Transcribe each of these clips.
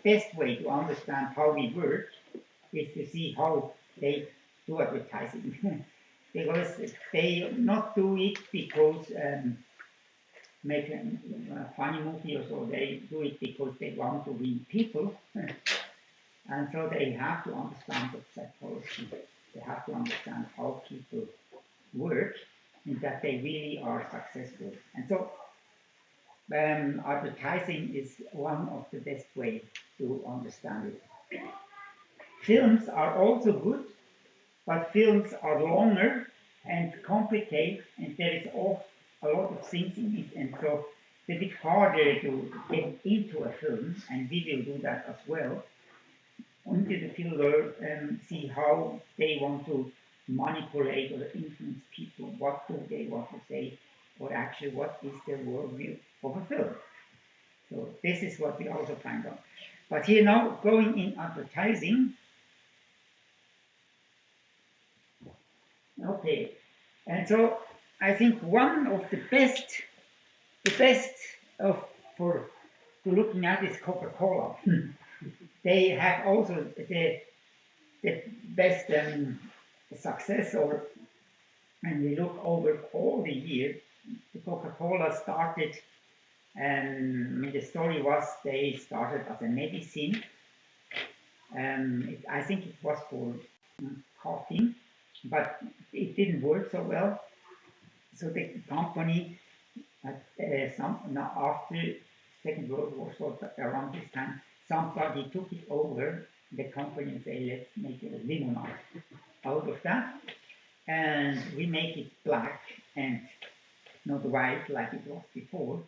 best way to understand how we work is to see how they do advertising. Because they not do it because make a funny movie or so, they do it because they want to win people. And so they have to understand the psychology. They have to understand how people work and that they really are successful. And so advertising is one of the best ways to understand it. Films are also good, but films are longer and complicated, and there is a lot of things in it, and so it's a bit harder to get into a film, and we will do that as well. Until the filmer see how they want to manipulate or influence people, what do they want to say, or actually what is the worldview of a film. So this is what we also find out. But here now, going in advertising, okay, and so I think one of the best of for to looking at is Coca-Cola. They have also the best success, or when we look over all the years, the Coca-Cola started, the story was they started as a medicine. I think it was for coughing, but it didn't work so well. So the company, after Second World War, so around this time, somebody took it over, the company, and said, let's make a limonade out of that. And we make it black and not white like it was before.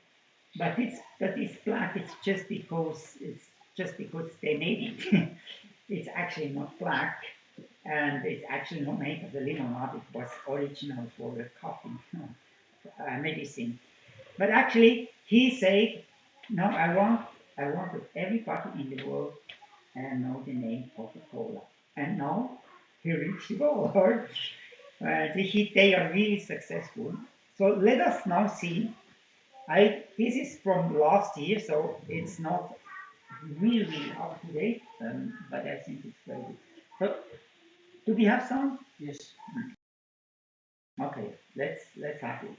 But it's black, it's just because they made it. It's actually not black, and it's actually not made of the limonade. It was original for the coffee medicine. But actually, he said, "No, I want that everybody in the world know the name Coca-Cola." And now he reached the goal. They are really successful. So let us now see. This is from last year, so it's not really up to date, but I think it's very good. So, do we have some? Yes. Okay, let's have it.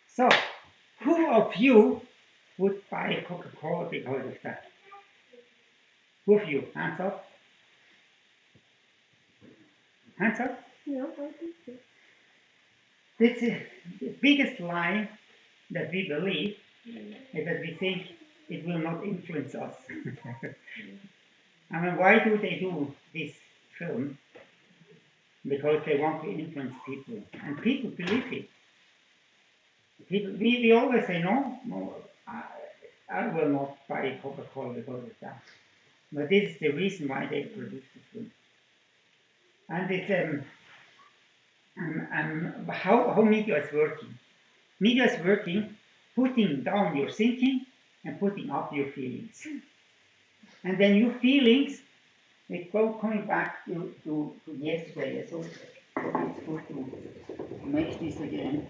So, who of you would buy Coca-Cola because of that? Who of you? Hands up. Hands up. Yeah, I think so. This is the biggest lie that we believe That we think it will not influence us. I mean, why do they do this film? Because they want to influence people, and people believe it. People, we always say, no, no, I will not buy Coca-Cola because of that. But this is the reason why they produce the film. And it's how media is working. Media is working, putting down your thinking and putting up your feelings. And then your feelings, they go coming back to yesterday. So it's good to make this again.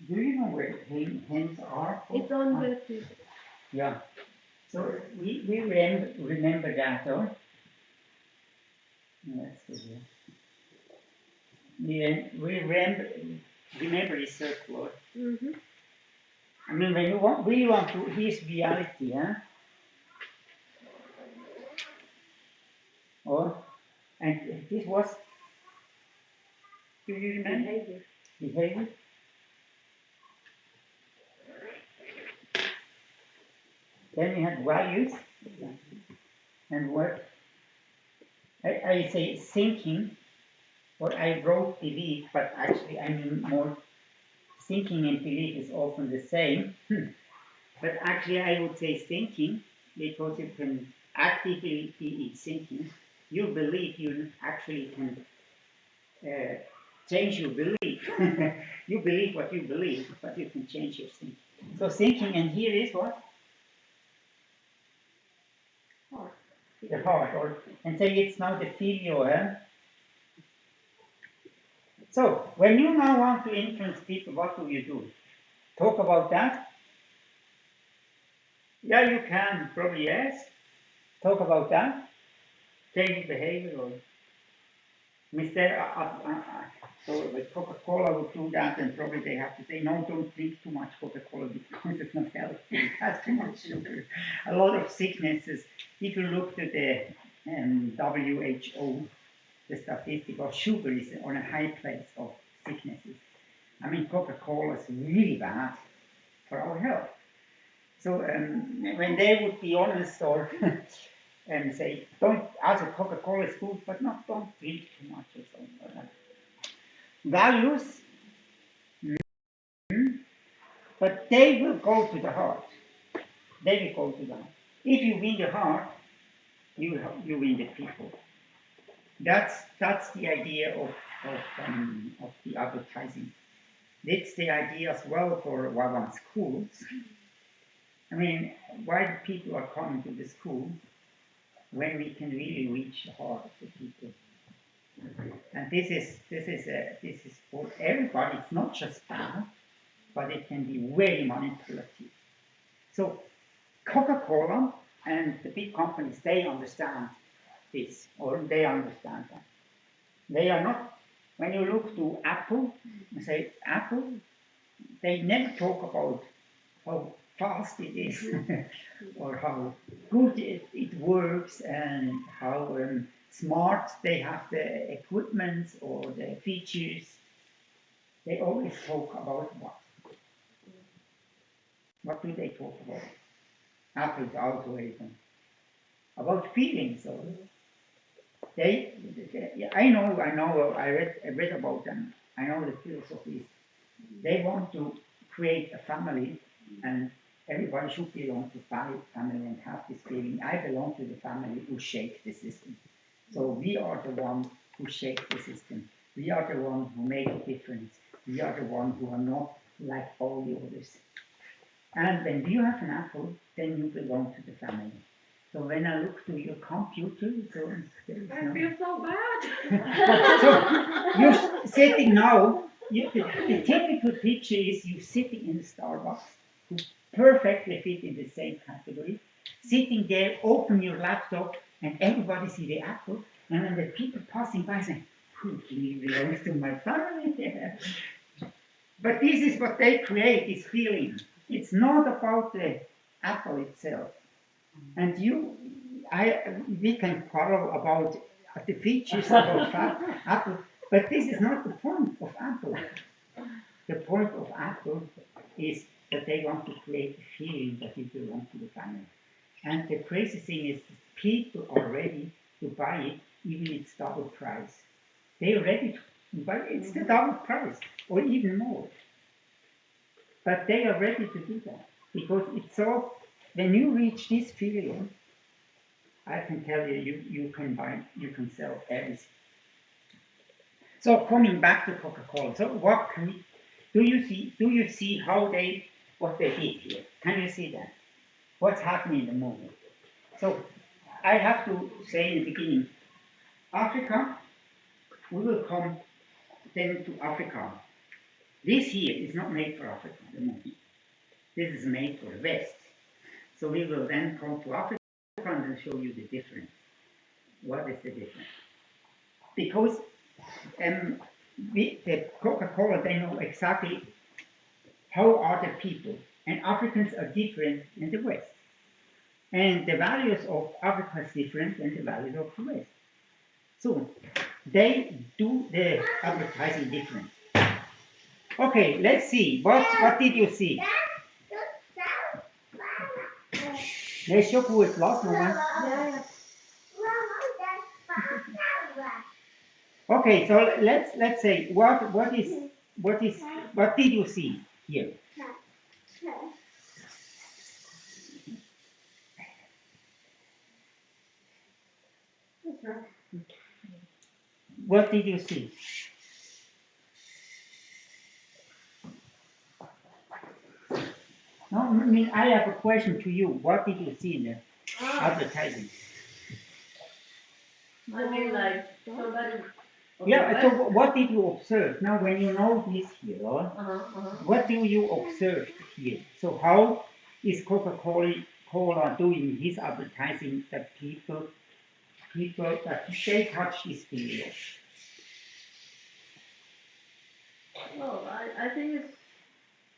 Do you know where hens are? It's on the table. Yeah. So we remember that, though. Let's see here. We remember this circular. Mm-hmm. I mean, when you want, we want to, here's reality, huh? Oh, and this was, do you remember? Behavior. Then we had values, and what I say thinking, or I wrote belief, but actually I mean more thinking and belief is often the same. But actually I would say thinking, because you can actively be thinking. You believe you actually can change your belief. You believe what you believe, but you can change your thinking. So thinking, and here is what? Heart. The heart, and say it's now the filio, eh? So, when you now want to influence people, what do? Talk about that? Yeah, you can, probably yes. Talk about that? Change behavior, or Mr. So with Coca-Cola would do that, and probably they have to say, no, don't drink too much Coca-Cola because it's not healthy. It has too much sugar. A lot of sicknesses. If you look to the WHO, the statistic of sugar is on a high place of sicknesses. I mean, Coca-Cola is really bad for our health. So when they would be honest or and say, don't, also Coca-Cola is good, but don't drink too much or something like that. Values, but they will go to the heart. They will go to the heart. If you win the heart, you win the people. That's the idea of the advertising. That's the idea as well for Wawan schools. I mean, why do people are coming to the school when we can really reach the heart of the people? And this is for everybody. It's not just bad, but it can be very manipulative. So Coca-Cola and the big companies, they understand this, or they understand that. They are not, when you look to Apple, and say Apple, they never talk about how fast it is, or how good it works, and how smart they have the equipment or the features. They always talk about what? What do they talk about? Apple's algorithm. About feelings, or I know, I read about them. I know the philosophies. They want to create a family, and everybody should belong to family and have this feeling. I belong to the family who shape the system. So we are the ones who shape the system. We are the ones who make a difference. We are the ones who are not like all the others. And when you have an apple, then you belong to the family. So when I look to your computer, so I feel so bad. So you're sitting now. The typical picture is you sitting in a Starbucks, who perfectly fit in the same category, sitting there, open your laptop, and everybody see the apple, and then the people passing by saying, "Who belongs to my family?" But this is what they create, this feeling. It's not about the apple itself. And we can quarrel about the features of Apple, but this is not the point of Apple. The point of Apple is that they want to create a feeling that you belong to the family. And the crazy thing is, people are ready to buy it, even it's double price. They are ready to buy it. It's the double price, or even more. But they are ready to do that because it's so. When you reach this feeling, I can tell you, you can buy, you can sell everything. So coming back to Coca-Cola, so what can we, do you see how what they did here? Can you see that? What's happening in the moment? So I have to say in the beginning, Africa, we will come then to Africa. This here is not made for Africa at the moment. This is made for the West. So we will then come to Africa and show you the difference. What is the difference? Because the Coca-Cola, they know exactly how are the people, and Africans are different in the West. And the values of Africa is different than the values of the West. So they do the advertising different. Okay, let's see. What did you see? Let's show who is last one. Okay, so let's say what did you see here? What did you see? No, I mean, I have a question to you. What did you see in the advertising? I mean, like somebody. Yeah, so what did you observe? Now, when you know this here, what do you observe here? So how is Coca-Cola doing his advertising that people that they touch this video? Well, I think it's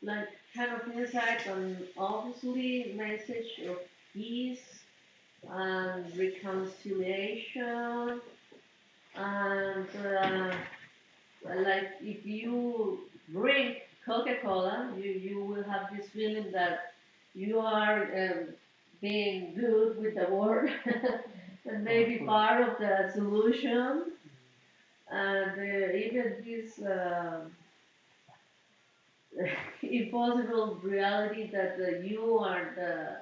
like kind of insight on obviously message of peace and reconciliation and like if you drink Coca-Cola, you will have this feeling that you are being good with the world and maybe part of the solution and even this impossible reality that you are the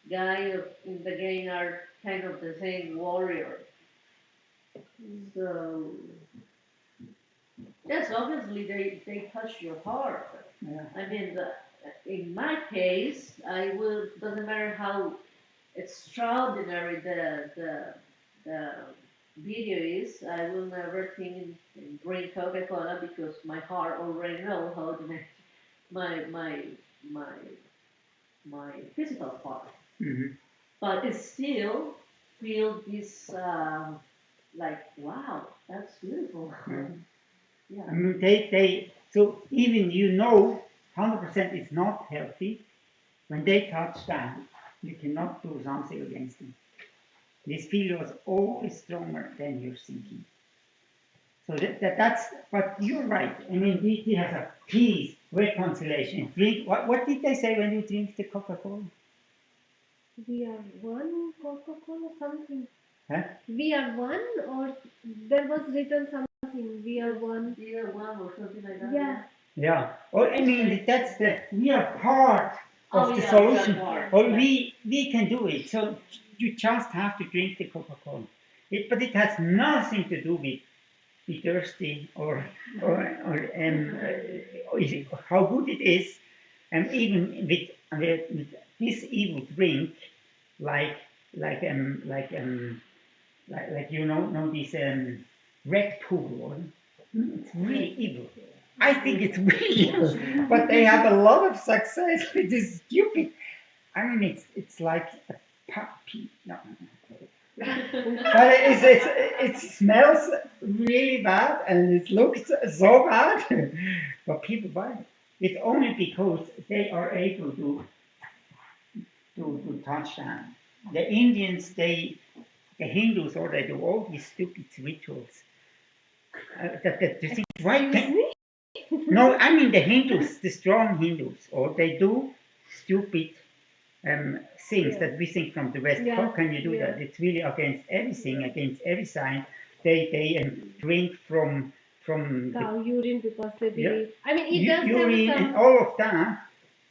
guy in the game are kind of the same warrior. So yes, obviously they touch your heart. Yeah. I mean, in my case, I will doesn't matter how extraordinary the video is. I will never think in drink Coca-Cola because my heart already knows how to make my my my my physical part. Mm-hmm. But it still feel this like wow, that's beautiful. Mm-hmm. Yeah. I mean, so even 100% is not healthy, when they touch that, you cannot do something against them. This feeling was always stronger than your thinking. So that's, but you're right. I mean, he has a peace, reconciliation. Drink, what did they say when you drink the Coca-Cola? We are one Coca-Cola something. Huh? We are one, or there was written something. We are one. We are one or something like that. Yeah. Yeah. Or I mean, that's we are part of the yeah, solution. Or yeah. we can do it. So you just have to drink the Coca-Cola. But it has nothing to do with be thirsty or how good it is, and even with this evil drink, like this Red Bull, it's really evil. I think it's really evil, but they have a lot of success with this stupid. I mean, it's like a puppy. No. But it smells really bad and it looks so bad, but people buy it. It's only because they are able to touch that. The Indians, the Hindus, or they do all these stupid rituals. Why? No, I mean the Hindus, the strong Hindus, or they do stupid things Yeah. that we think from the West. Yeah, How can you do yeah. that? It's really against everything, against every sign. They drink from the Cow urine because they yeah, believe. I mean, it does have urine and some. all of that.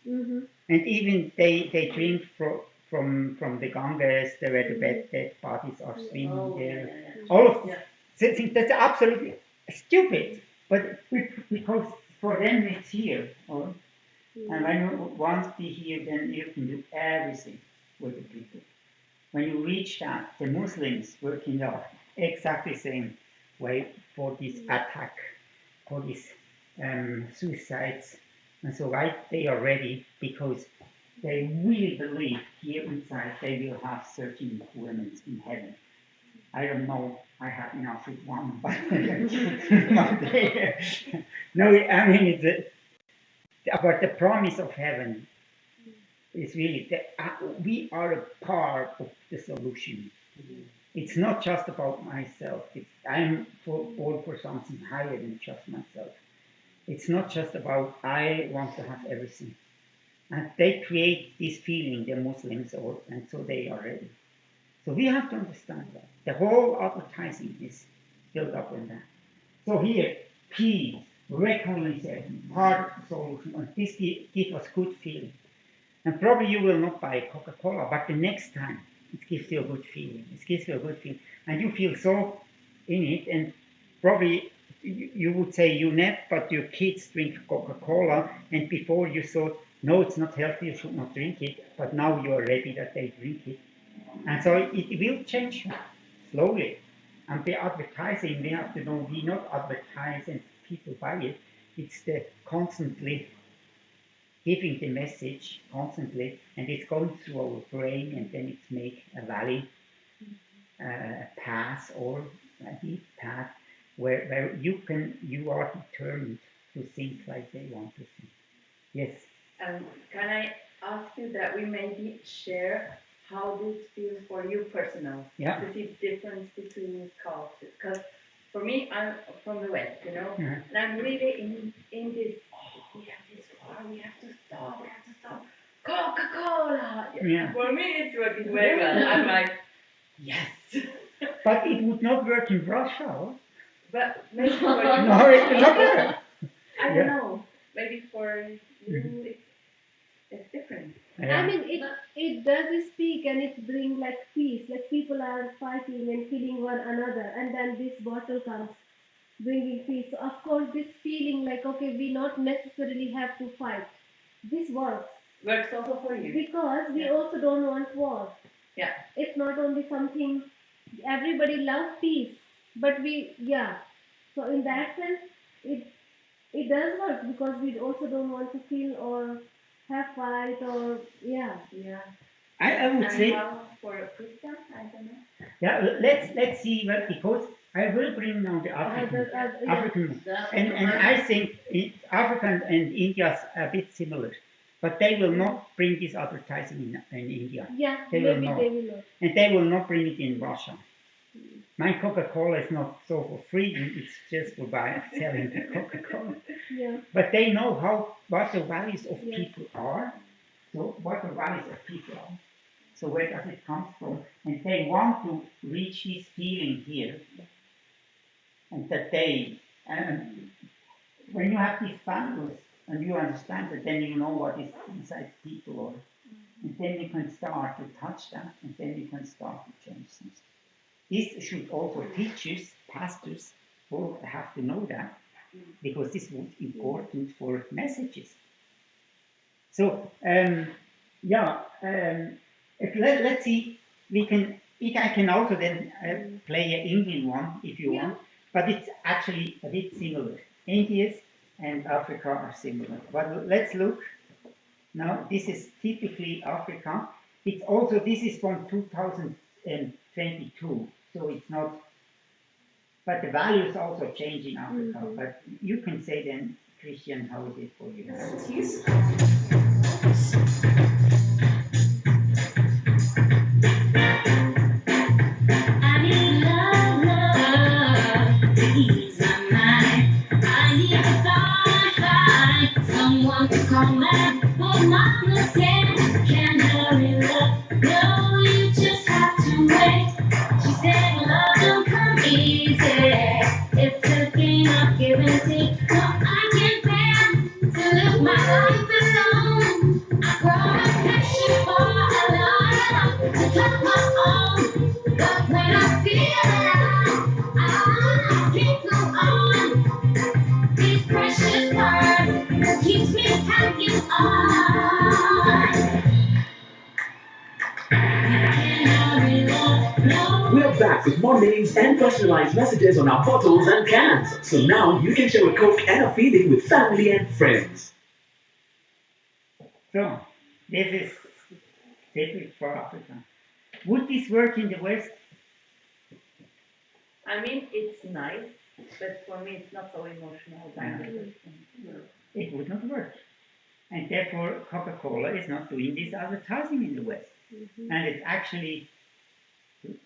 Mm-hmm. And even they drink from the Ganges, where the dead bodies are swimming Oh, there. yeah. All of Yeah. these things that's absolutely stupid. But because for them it's here, or, and when you once be here, then you can do everything with the people. When you reach that, the Muslims working out exactly the same way for this attack, for these suicides, and so right, they are ready because they really believe here inside they will have 13 women in heaven. I don't know. I have enough with one, but one day. No, I mean about the promise of heaven is really that we are a part of the solution. It's not just about myself. I'm all for something higher than just myself. It's not just about I want to have everything. And they create this feeling, the Muslims, and so they are ready. So we have to understand that. The whole advertising is built up on that. So here, peace, reconciliation, part of the solution, and this gives us good feeling. And probably you will not buy Coca-Cola, but the next time it gives you a good feeling. It gives you a good feeling. And you feel so in it, and probably you would say you not, but your kids drink Coca-Cola, and before you thought, no, it's not healthy, you should not drink it, but now you are ready that they drink it. And so it will change slowly. And the advertising, we have to know, we not advertise and people buy it. It's the constantly giving the message constantly, and it's going through our brain, and then it's make a valid path or a deep path where you are determined to think like they want to think. Yes. Can I ask you that we maybe share how this feels for you personal? Yeah. To see the difference between cultures. Because for me, I'm from the West, Mhm. and I'm really in this, we have this war, we have to stop. Coca-Cola! Yeah. For me, it's working very well. I'm like, yes. But it would not work in Russia. Or? But maybe for you, No, it will not work. I don't Yeah. know. Maybe for you, it's different. I mean, it does speak and it brings like peace. Like people are fighting and killing one another, and then this bottle comes bringing peace. So of course, this feeling like okay, we not necessarily have to fight. This works Works also for you. because we Yeah. also don't want war. Yeah. It's not only something everybody loves peace, but So in that sense, it does work because we also don't want to kill or have fight or Yeah. I would And say, how for a Christian, I don't know. yeah. Let's see what, because I will bring now the African, and I think African and India are a bit similar, but they will not bring this advertising in India. Yeah, They will maybe not. they will not. And they will not bring it in Russia. My Coca-Cola is not so for free, it's just for selling the Coca-Cola. Yeah. But they know what the values of Yeah. people are. So what the values of people are. So where does it come from? And they want to reach this feeling here. And that they, when you have these values and you understand that, then you know what is inside people are. And then you can start to touch that, and then you can start to change things. This should also teachers, pastors, all have to know that, because this is important for messages. So, let's see, I can also then play an Indian one if you want, but it's actually a bit similar. India and Africa are similar. But let's look. Now, this is typically Africa. This is from 2022, so it's not, but the values also change in Africa. Mhm. But you can say then, Christian, how is it for you? I need love to ease my mind. I need to find Markus said, can hurry love. No, you just have to wait. She said, love don't come easy. It's a game of give and take. No, I can't bear to live my life alone. I brought a passion for a love to cut my own. But when I feel I can't go on. These precious words keeps me hanging on. We're back with more names and personalized messages on our bottles and cans. So now you can share a Coke and a feeling with family and friends. So, this is typical for Africa. Would this work in the West? I mean, it's nice, but for me, it's not so emotional. It would not work. And therefore, Coca-Cola is not doing this advertising in the West. And it's actually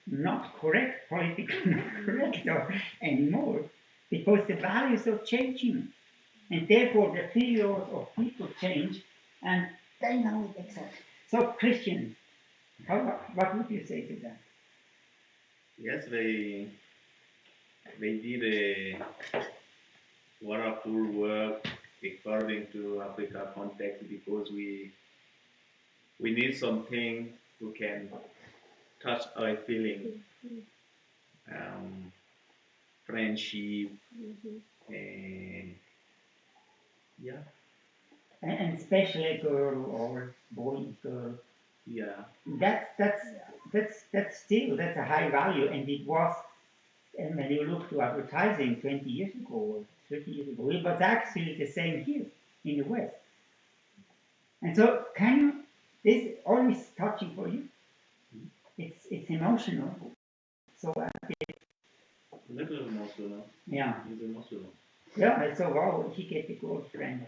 not correct, politically not correct anymore, because the values are changing. And therefore, the fears of people change, and they know it exactly. So, Christian, what would you say to that? Yes, they did a wonderful work according to Africa context because we need something who can touch our feeling, friendship, and yeah, And especially a girl or boy, girl. yeah, That's still that's a high value, and it was. And when you look to advertising 20 years ago or 30 years ago, it was actually the same here in the West. And so, can you? This always touching for you. It's emotional. So a little emotional. yeah, It's emotional. yeah. And so wow, he get the girlfriend,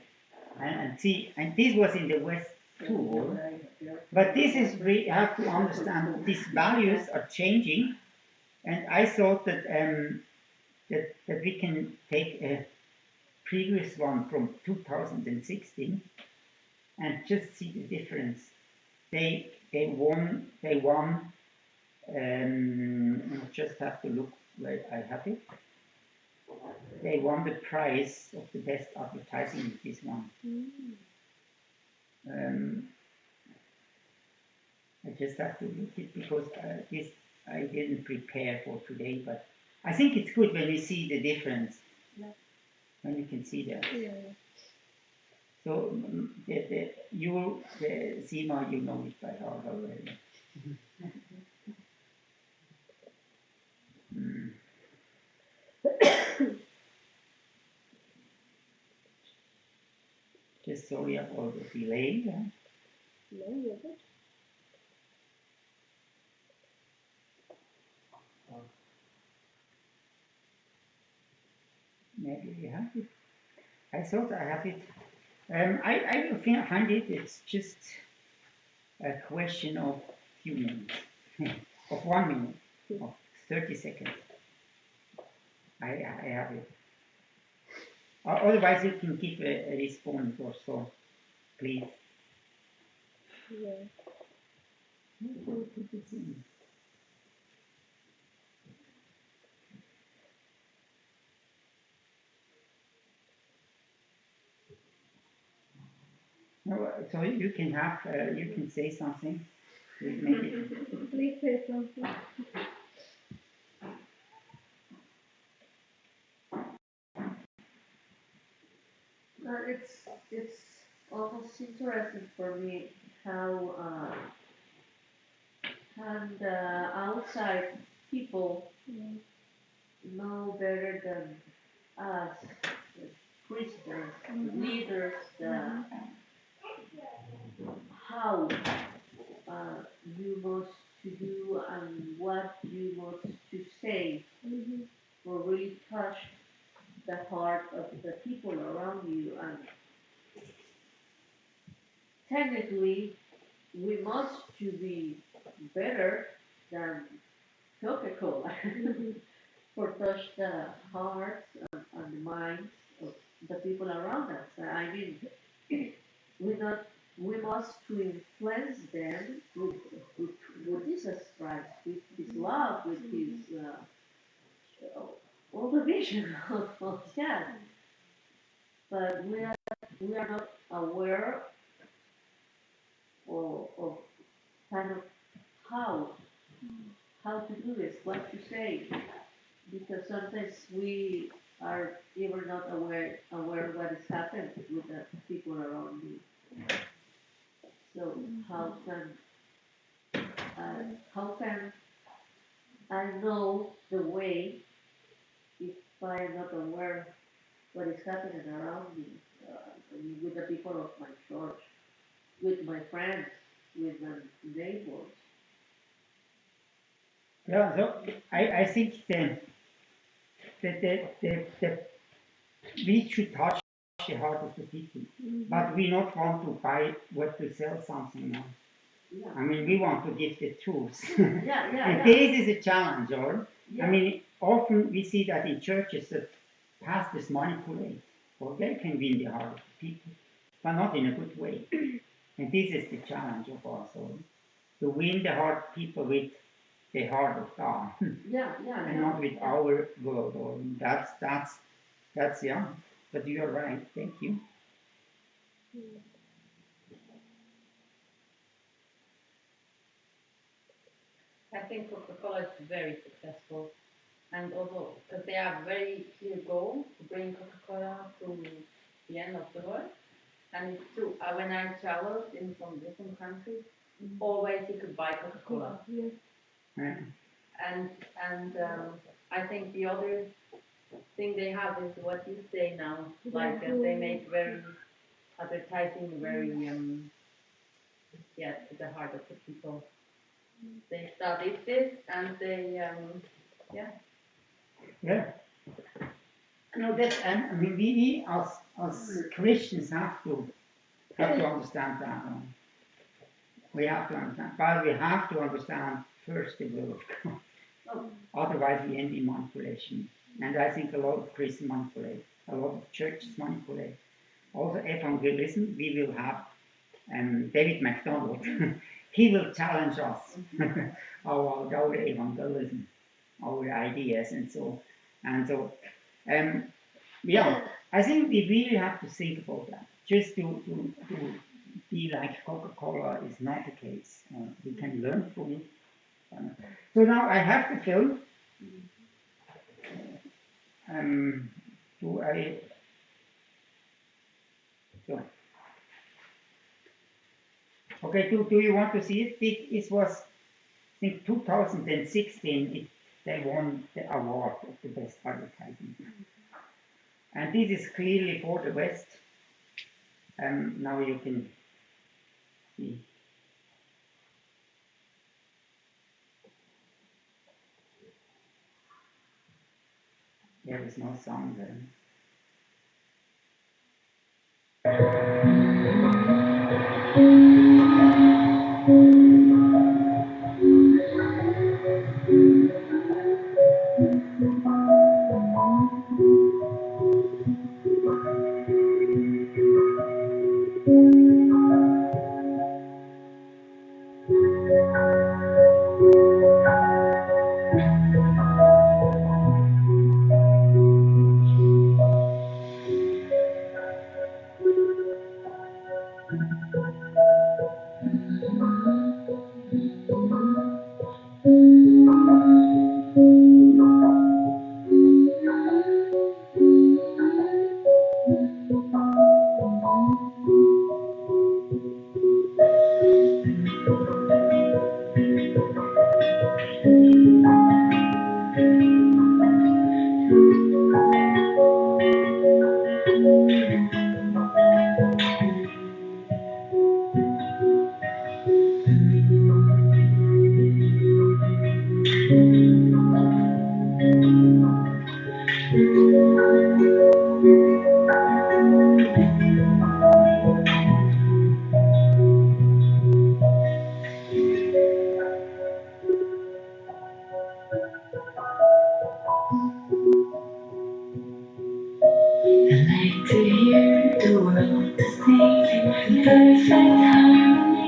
and see, and this was in the West too. But this is we have to understand these values are changing, and I thought that that we can take a previous one from 2016 and just see the difference. They won. I just have to look where I have it. They won the prize of the best advertising with this one. I just have to look it because this I didn't prepare for today, but I think it's good when we see the difference. When you can see that. Yeah. So the Sima, you know it by heart already. Mm. Just sorry about the delay. Yeah. No, you're good. Maybe we have it. I thought I have it. I will find it. It's just a question of few minutes, of 1 minute, of 30 seconds. I have it. Otherwise, you can give a response or so, please. Yeah. Put this in. No, so you can have, you can say something. Maybe. Please say something. It's almost interesting for me how and outside people know better than us, the Christians, leaders, how you must to do and what you must to say will really touch the heart of the people around you. And technically, we must to be better than Coca-Cola for touch the hearts and the minds of the people around us. I mean, we not we must to influence them with Jesus Christ, with His love, with His all the vision of God. But we are not aware of kind of how how to do this, what to say, because sometimes we are even not aware what is happening with the people around me. So how can I know the way if I am not aware what is happening around me, with the people of my church, with my friends, with the neighbors? Yeah, so I think the we should touch the heart of the people, but we not want to buy what to sell something now. Yeah, I mean, we want to give the truth. yeah, And yeah, this is a challenge, or yeah. I mean, often we see that in churches that pastors manipulate, or they can win the heart of the people, but not in a good way. And this is the challenge of us, or to win the heart of people with the heart of God, Yeah, yeah, and yeah. not with our word. Or that's yeah. But you are right. Thank you. I think Coca-Cola is very successful, and also because they have very clear goal to bring Coca-Cola to the end of the world. And it's true. When I traveled in some different countries, always you could buy Coca-Cola. Yes. Yeah. And I think the other thing they have is what you say now, like they make very advertising very to the heart of the people. They studied this and they Yeah. No, that's and I mean we as Christians have to understand that. We have to understand, but we have to understand first the will of God. Oh, Otherwise, we end in manipulation. And I think a lot of Christians manipulate, a lot of churches manipulate. Also, evangelism, we will have David MacDonald. He will challenge us our evangelism, our ideas, and so. And so, yeah, I think we really have to think about that. Just to be like Coca-Cola is not the case. We can learn from it. So now I have the film. Do I? So, okay. Do you want to see it? It was, I think, 2016. They won the award of the best advertising. And this is clearly for the West. Now you can see. There is no sound there.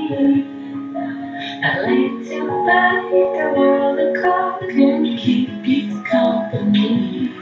I like to buy the world a clock and keep you company.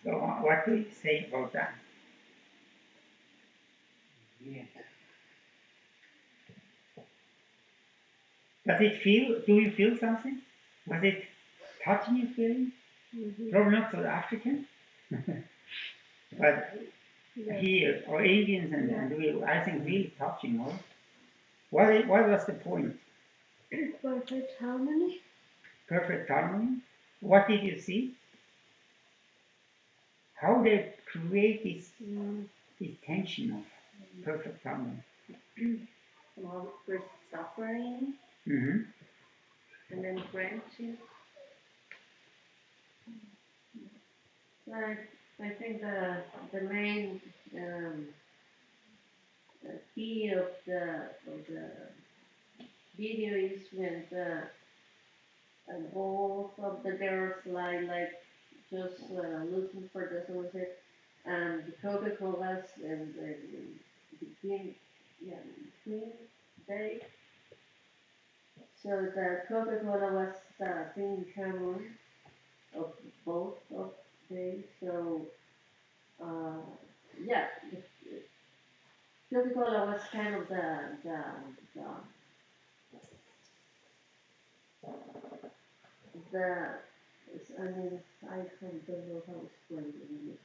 So what do you say about that? Does it feel? Do you feel something? Was it touching your feeling? Probably not South African, but here or Indians and we, I think really touching more. What was the point? Perfect harmony. Perfect harmony. What did you see? How they create this tension of perfect harmony. Well, first suffering Mm-hmm. and then friendship. I think the main key of the video is when both of the girls like just looking for the sunset and the Coca-Colas and the green, yeah, green day. So the Coca-Cola was the thing in common of both of them. So yeah, Coca-Cola was kind of the the I mean I don't know how to explain it.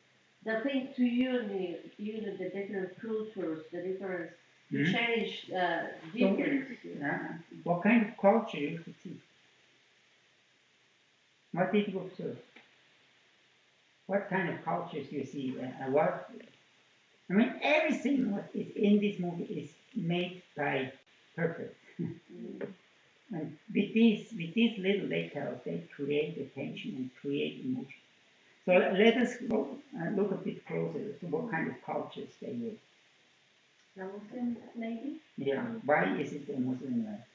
The thing to unite the different cultures, the difference, to Mhm. change So, difference. what kind of culture you could see? What did you observe? What kind of cultures do you see? What? I mean, everything what is in this movie is made by purpose. And with these little details, they create attention and create emotion. So let us go and look a bit closer to what kind of cultures they were. The Muslim maybe? Yeah, why is it a Muslim life?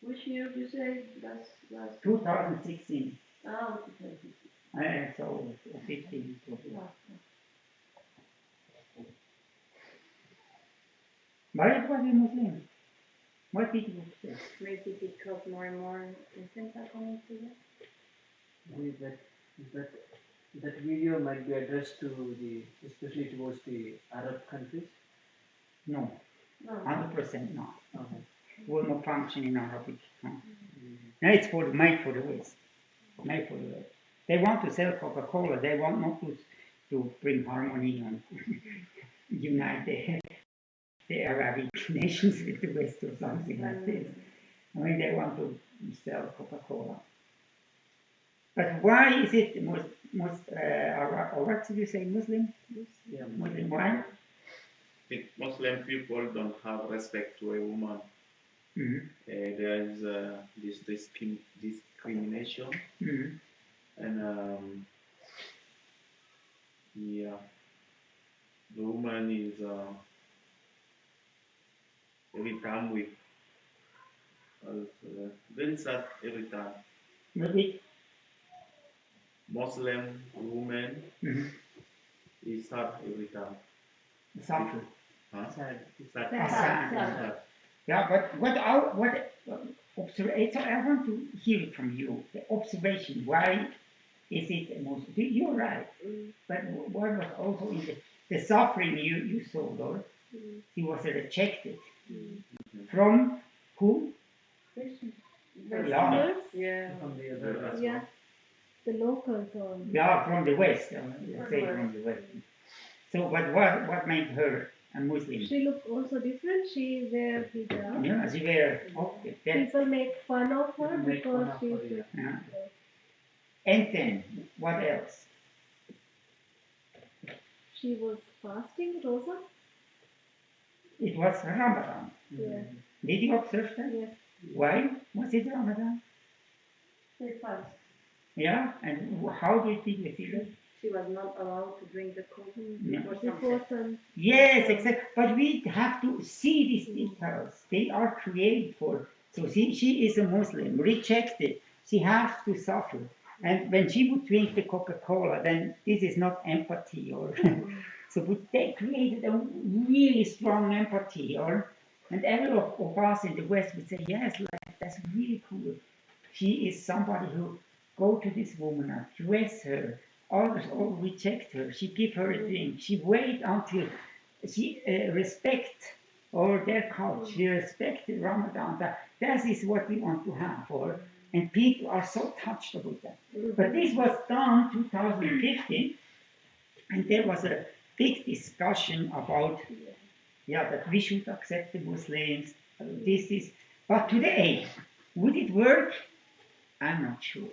Which year you say last 2016. oh, So 15. Why it was a Muslim? What did you say? Maybe because more and more Muslims are coming to it. believe that that video might be addressed to especially towards the Arab countries. No, no. 100% not. Uh-huh. Will not function in Arabic. No, it's made for the West. Made for the West. They want to sell Coca-Cola. They want not to bring harmony and unite the Arabic nations with the West or something like this. I mean, they want to sell Coca-Cola. But why is it or what did you say, Muslim? Yeah. Muslim, why? Muslim people don't have respect to a woman. Mm-hmm. There is this discrimination, and yeah, the woman is every time with very sad every time. Maybe. Muslim woman Mm-hmm. is sad every time. Suffer. Huh? Sad. Sad. Sad. Yeah, but what observation? I want to hear it from you. The observation. Why is it most? You're right. But what was also in the suffering you saw, Lord? He was rejected from who? Yeah, Yeah. From the other as Yeah, well. the locals or yeah, from the West. Let's say from the West. So, but what made her a Muslim? she looked also different. She wear hijab. Yeah, she were okay. People make fun of her Make fun because of she's her, yeah. Yeah. And then what else? she was fasting, Rosa. It was Ramadan. Yeah. Did you observe that? Yes. Why was it Ramadan? They fast. Yeah, and how do you think you see that? She was not allowed to drink the coffee No. before Before sunset. sun. Yes, exactly. But we have to see these details. They are created for. So she is a Muslim, rejected. She has to suffer. And when she would drink the Coca-Cola, then this is not empathy, or so. But they created a really strong empathy, or and every of us in the West would say, yes, like, that's really cool. She is somebody who go to this woman and dress her. Others all reject her. She give her a drink. She wait until she respect or their culture. She respect the Ramadan. That is what we want to have. Or and people are so touched about that. But this was done 2015, and there was a big discussion about that we should accept the Muslims. This is, but today, would it work? I'm not sure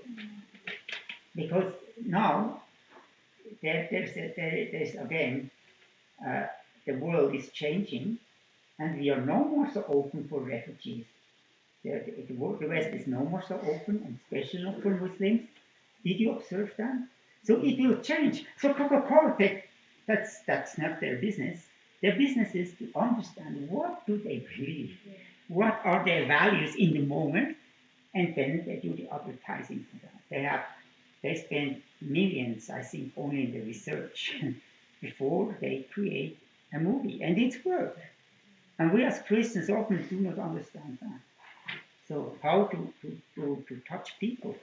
because now there's again uh, the world is changing and we are no more so open for refugees. The West is no more so open, and especially not for Muslims. Did you observe that? So it will change. So Coca-Cola, that's not their business. Their business is to understand what do they believe, what are their values in the moment, and then they do the advertising for that. They spend millions, I think, only in the research before they create a movie, and it's work. And we as Christians often do not understand that. So how to touch people?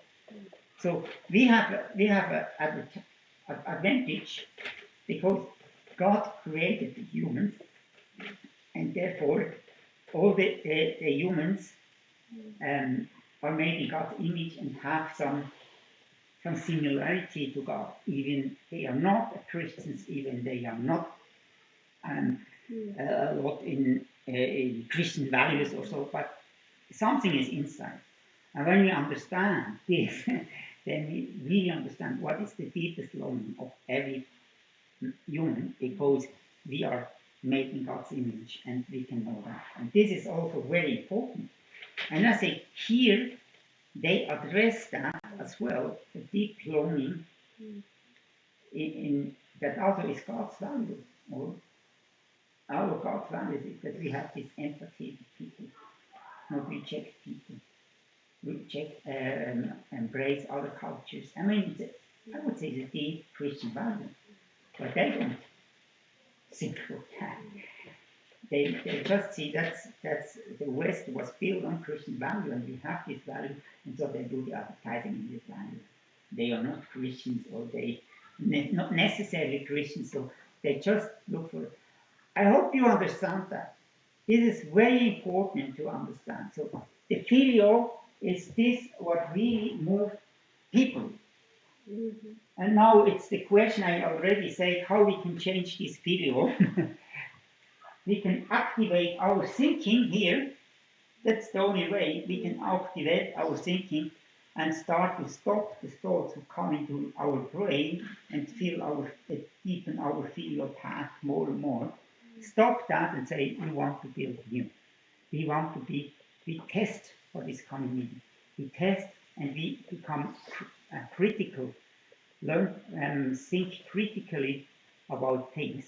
So we have an advantage because God created the humans, and therefore all the humans um, are made in God's image and have some similarity to God. Even they are not Christians, even they are not um, a lot in Christian values or so, but something is inside. And when we understand this, then we really understand what is the deepest longing of every human, because we are made in God's image and we can know that. And this is also very important. And I say here they address that as well, the deep longing in that also is God's value. Or our God's value is that we have this empathy with people, not reject people, embrace other cultures. I mean, I would say it's a deep Christian value, but they don't think of that. They just see that's the West was built on Christian value, and we have this value, and so they do the advertising in this value. They are not Christians, or they not necessarily Christians, so they just look for. I hope you understand that. This is very important to understand. So the filio is this what really moves people. And now it's the question I already said, how we can change this filio. We can activate our thinking here. That's the only way we can activate our thinking and start to stop the thoughts who come into our brain and deepen our filial path more and more. Stop that and say, we want to build new. We want to we test what is coming in. We test and we become critical, learn and think critically about things.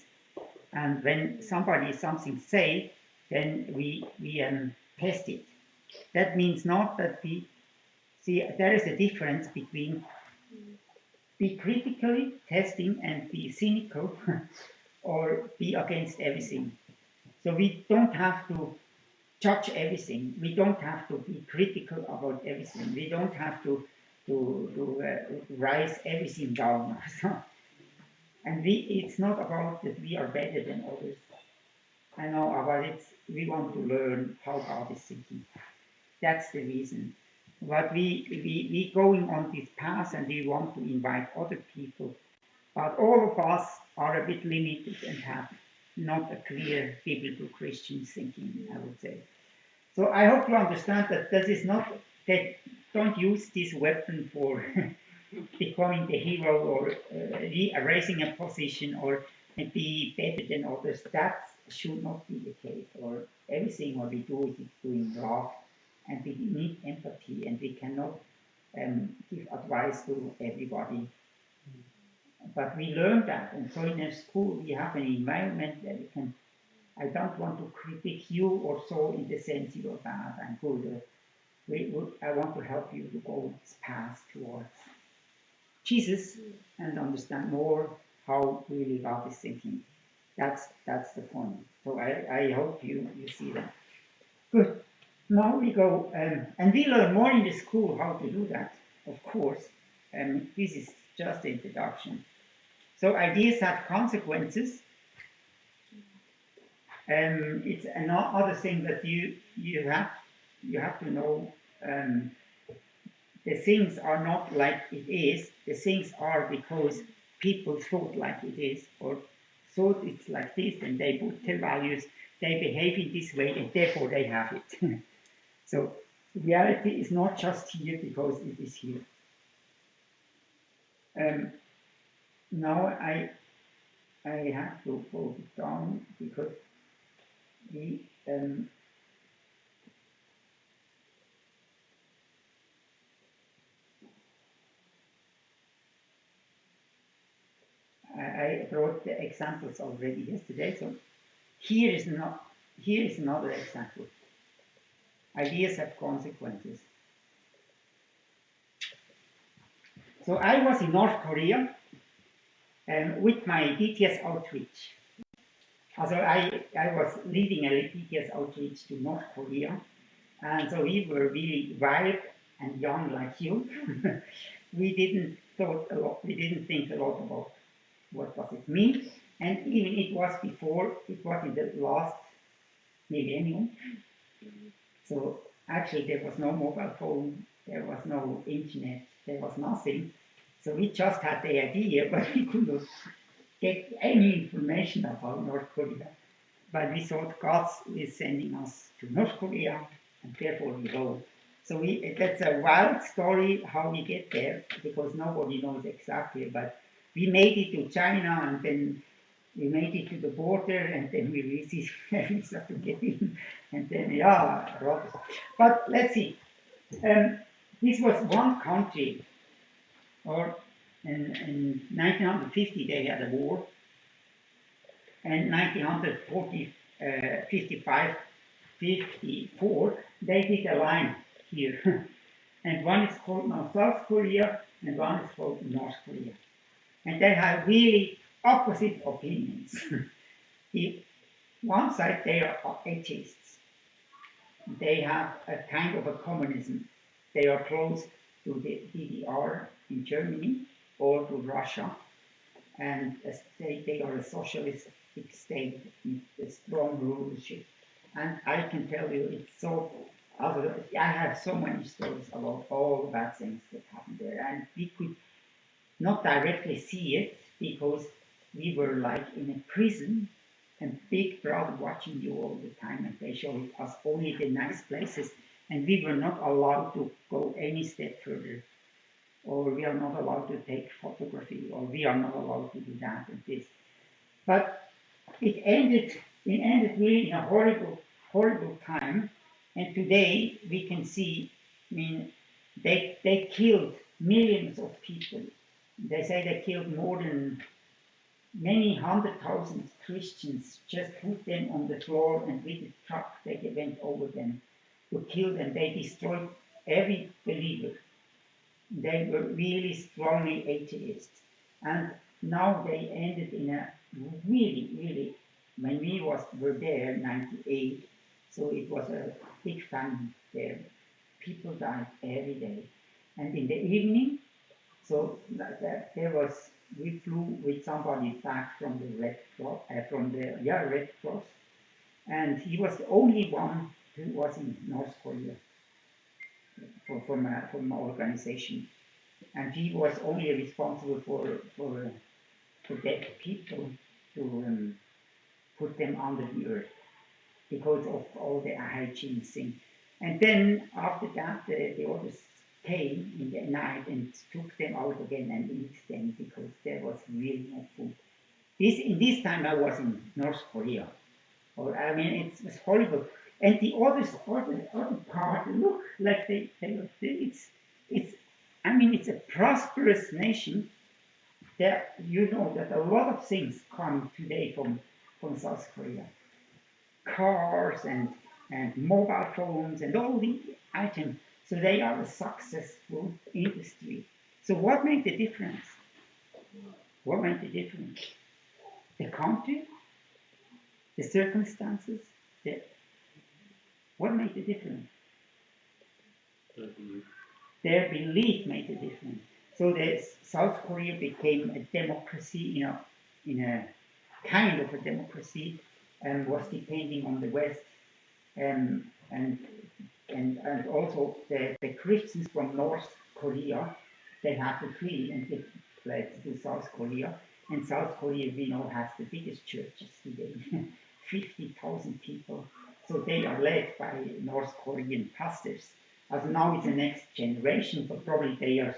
And when something say, then we test it. That means not that we see there is a difference between be critically testing and be cynical or be against everything. So we don't have to judge everything. We don't have to be critical about everything. We don't have to rise everything down. And it's not about that we are better than others. I know, but we want to learn how God is thinking. That's the reason. But we going on this path and we want to invite other people. But all of us are a bit limited and have not a clear biblical Christian thinking, I would say. So I hope you understand that this is not, that don't use this weapon for becoming the hero or raising a position or be better than others. That should not be the case. Or everything what we do is doing love, and we need empathy, and we cannot give advice to everybody. But we learned that, and so in a school we have an environment that we can. I don't want to critique you or so in the sense you are bad and good. I want to help you to go this path towards Jesus and understand more how really God is thinking. That's the point. So I hope you see that. Good. Now we go, and we learn more in the school how to do that, of course. This is just the introduction. So ideas have consequences. It's another thing that you have to know. The things are not like it is. The things are because people thought like it is, or thought it's like this, and they put their values. They behave in this way, and therefore they have it. So reality is not just here because it is here. Now I have to go down because we I brought the examples already yesterday. So here is another example. Ideas have consequences. So I was in North Korea with my BTS outreach. Also I was leading a BTS outreach to North Korea, and so we were really wild and young like you. We didn't think a lot about what does it mean, and even it was in the last millennium. So actually there was no mobile phone, there was no internet, there was nothing. So we just had the idea, but we could not get any information about North Korea. But we thought God is sending us to North Korea, and therefore we go. So that's a wild story how we get there, because nobody knows exactly. But we made it to China, and then we made it to the border, and then we received visa to get in, and then But let's see. This was one country, or in 1950 they had a war, and 1955, 54 they did a line here, and one is called now South Korea, and one is called North Korea, and they have really opposite opinions. One side they are atheists. They have a kind of a communism. They are close to the DDR in Germany or to Russia, and they are a socialistic state with a strong rulership. And I can tell you, it's so. I have so many stories about all the bad things that happened there, and we could not directly see it because we were like in a prison and Big Brother watching you all the time, and they showed us only the nice places, and we were not allowed to go any step further, or we are not allowed to take photography, or we are not allowed to do that and this. But it ended really in a horrible time, and today we can see, I mean, they killed millions of people. They say they killed more than many 100,000 Christians, just put them on the floor, and with the truck they went over them to kill them. They destroyed every believer. They were really strongly atheists. And now they ended in a really, when we were there, 98, so it was a big famine there. People died every day. And in the evening, so we flew with somebody back from the Red Cross, Red Cross, and he was the only one who was in North Korea from an organization, and he was only responsible for dead people to put them under the earth because of all the hygiene thing. And then after that, the others came in the night and took them out again and eat them because there was really no food. In this time I was in North Korea. Or I mean it was horrible. And the other part look like it's I mean, it's a prosperous nation. There, you know that a lot of things come today from South Korea. Cars and mobile phones and all the items. So they are a successful industry. So what made the difference? What made the difference? The country, the circumstances, what made the difference? Their belief made the difference. So the South Korea became a democracy, in a kind of a democracy, and was depending on the West, and also the Christians from North Korea, they had to flee and they fled to South Korea. And South Korea, we know, has the biggest churches today, 50,000 people. So they are led by North Korean pastors. As now it's the next generation, but probably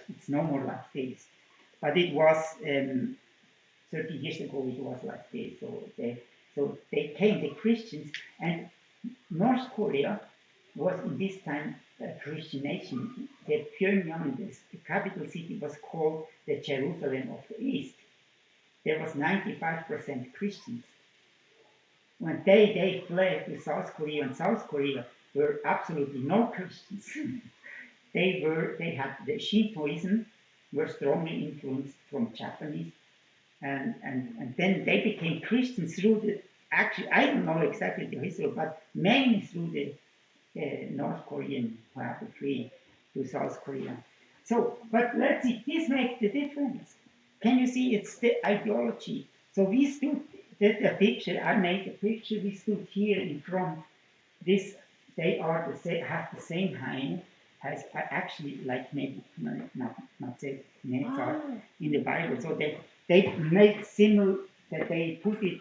it's no more like this. But it was 30 years ago, it was like this. So they came, the Christians, and North Korea was in this time a Christian nation. The Pyongyang, the capital city, was called the Jerusalem of the East. There was 95% Christians. When they fled to South Korea, and South Korea were absolutely no Christians. They had the Shintoism, were strongly influenced from Japanese, and then they became Christians through actually, I don't know exactly the history, but mainly through the North Korean who had to flee to South Korea. So, but let's see, this makes the difference. Can you see? It's the ideology. So we stood, the picture, I made a picture, we stood here in front. This, they are have the same height as actually like not say in the Bible. So they made similar, that they put it,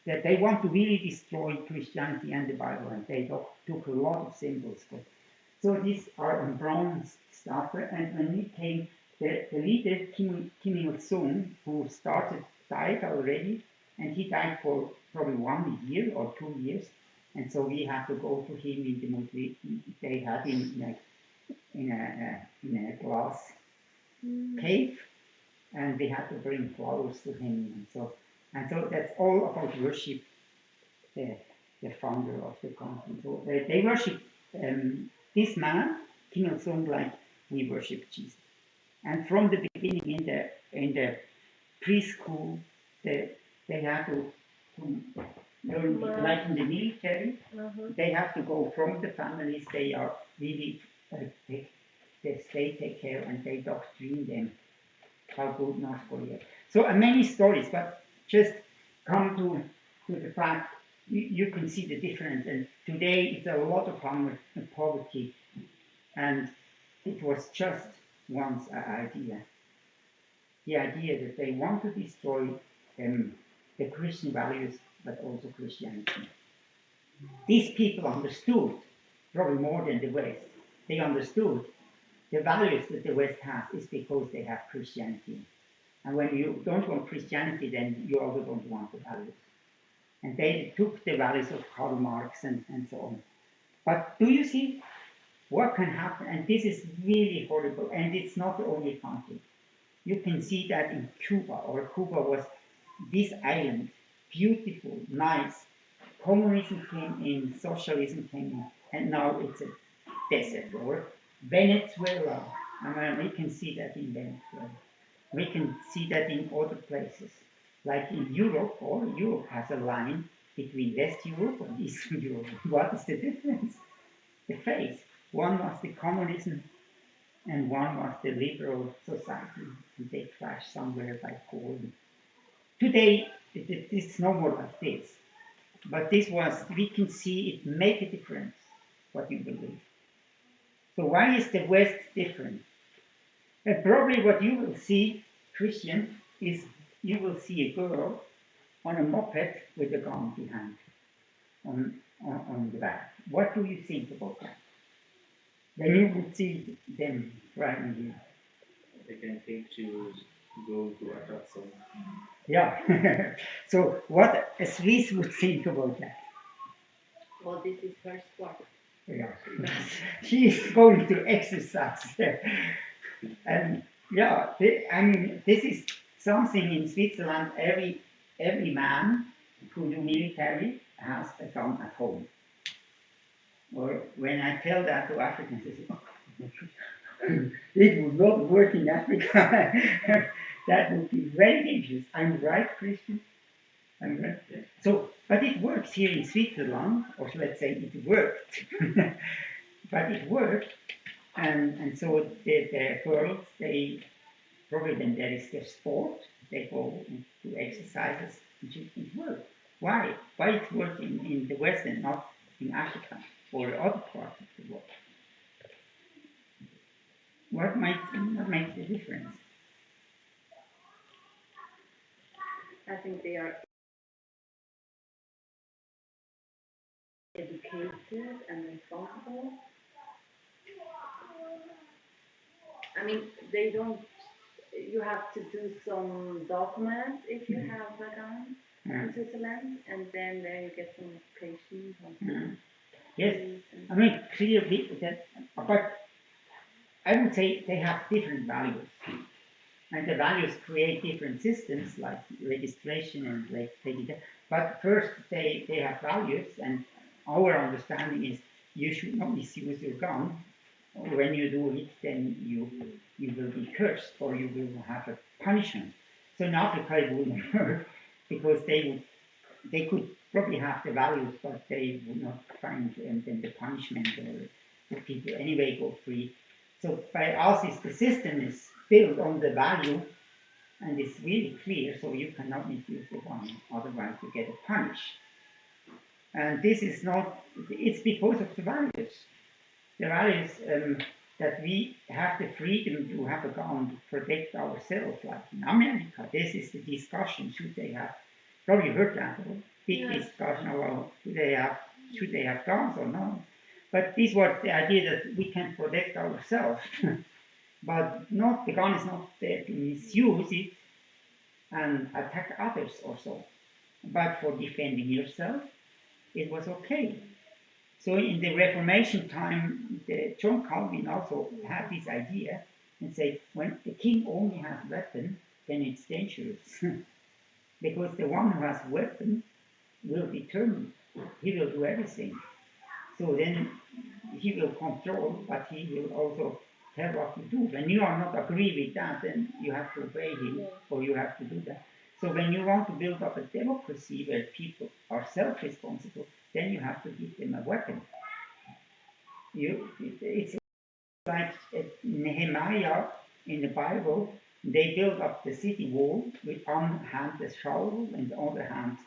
that they want to really destroy Christianity and the Bible, and they took a lot of symbols. So these are on bronze staffer, and when we came, the leader, Kim Il-sung, who died already, and he died for probably 1 year or 2 years, and so we had to go to him in the movie. They had him in a glass cave, and we had to bring flowers to him, and so that's all about worship, the founder of the country. So they worship this man, Kim Il-sung, like we worship Jesus. And from the beginning, in the preschool, they have to learn, like in the military, they have to go from the families. They are really, the state take care, and they doctrine them how good North Korea. So many stories, but just come to the fact, you can see the difference. And today it's a lot of hunger and poverty, and it was just once an idea. The idea that they want to destroy the Christian values, but also Christianity. These people understood, probably more than the West, they understood the values that the West has is because they have Christianity. And when you don't want Christianity, then you also don't want the values. And they took the values of Karl Marx and so on. But do you see what can happen? And this is really horrible, and it's not the only country. You can see that in Cuba, Cuba was this island, beautiful, nice. Communism came in, socialism came in, and now it's a desert. Or Venezuela, we can see that in Venezuela. We can see that in other places, like in Europe, or Europe has a line between West Europe and Eastern Europe. What is the difference? The face. One was the communism, and one was the liberal society, and they crashed somewhere by Poland. Today, it's no more like this. But this was, we can see it make a difference, what you believe. So why is the West different? And probably what you will see, Christian, is you will see a girl on a moped with a gun behind, on the back. What do you think about that? Then you would see them driving you. They can think to go to attack someone. Yeah. So what a Swiss would think about that? Well, this is her sport. Yeah. She is going to exercise. Yeah, I mean, this is something in Switzerland. Every man who do military has a gun at home. Or when I tell that to Africans, they say, "Oh, it would not work in Africa. That would be very dangerous." I'm right, Christian. I'm right. So, but it works here in Switzerland, or let's say it worked. But it worked, and so the girls, they probably when there is their sport, they go to exercises, and it works. Why? Why it works in the West and not in Africa or other parts of the world? What makes the difference? I think they are educated and responsible. I mean, they don't. You have to do some documents if you have a gun in Switzerland, and then you get some education. Yes, I mean clearly that, but I would say they have different values, and the values create different systems like registration and like taking that. But first, they have values, and our understanding is you should not misuse your gun. When you do it, then you will be cursed or you will have a punishment. So in Africa it wouldn't work because they could probably have the values, but they would not find then the punishment or the people anyway go free. So by us, is the system is built on the value and it's really clear, so you cannot misuse the gun, otherwise you get punished. And this is not, it's because of the values. The values that we have the freedom to have a gun to protect ourselves, like in America. This is the discussion, should they have, probably heard that, big discussion about should they have guns or not. But this was the idea that we can protect ourselves, but not the gun is not there to misuse it and attack others also. But for defending yourself, it was okay. So in the Reformation time, John Calvin also had this idea and said, when the king only has weapon, then it's dangerous. Because the one who has weapon will determine. He will do everything. So then he will control, but he will also tell what to do. When you are not agree with that, then you have to obey him, or you have to do that. So when you want to build up a democracy where people are self-responsible, then you have to give them a weapon. It's like Nehemiah in the Bible. They built up the city wall with one hand the shovel and the other hand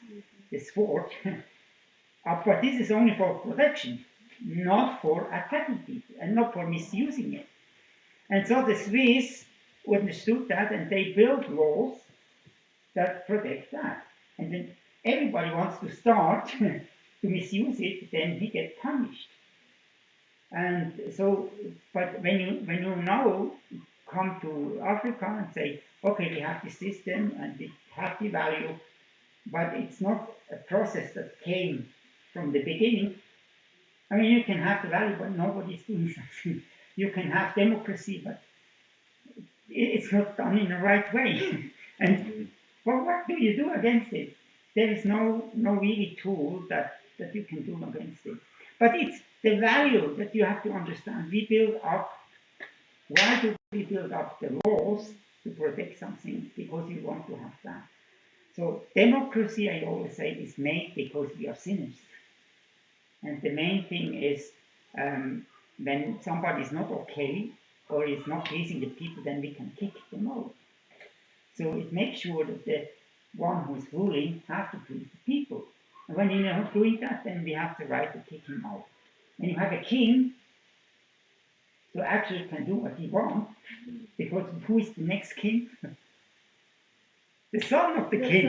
the sword. But this is only for protection, not for attacking people and not for misusing it. And so the Swiss understood that and they built laws that protect that. And then everybody wants to start to misuse it, then he gets punished. And so, but when you now come to Africa and say, okay, we have this system and we have the value, but it's not a process that came from the beginning. I mean, you can have the value, but nobody's doing something. You can have democracy, but it's not done in the right way. And well, what do you do against it? There is no really tool that you can do against it. But it's the value that you have to understand. We build up, why do we build up the laws to protect something? Because we want to have that. So democracy, I always say, is made because we are sinners. And the main thing is when somebody is not okay or is not pleasing the people, then we can kick them out. So it makes sure that the one who is ruling has to please the people. And when you're not doing that, then we have the right to kick him out. When you have a king, so actually can do what he wants, because who is the next king? The son of the king.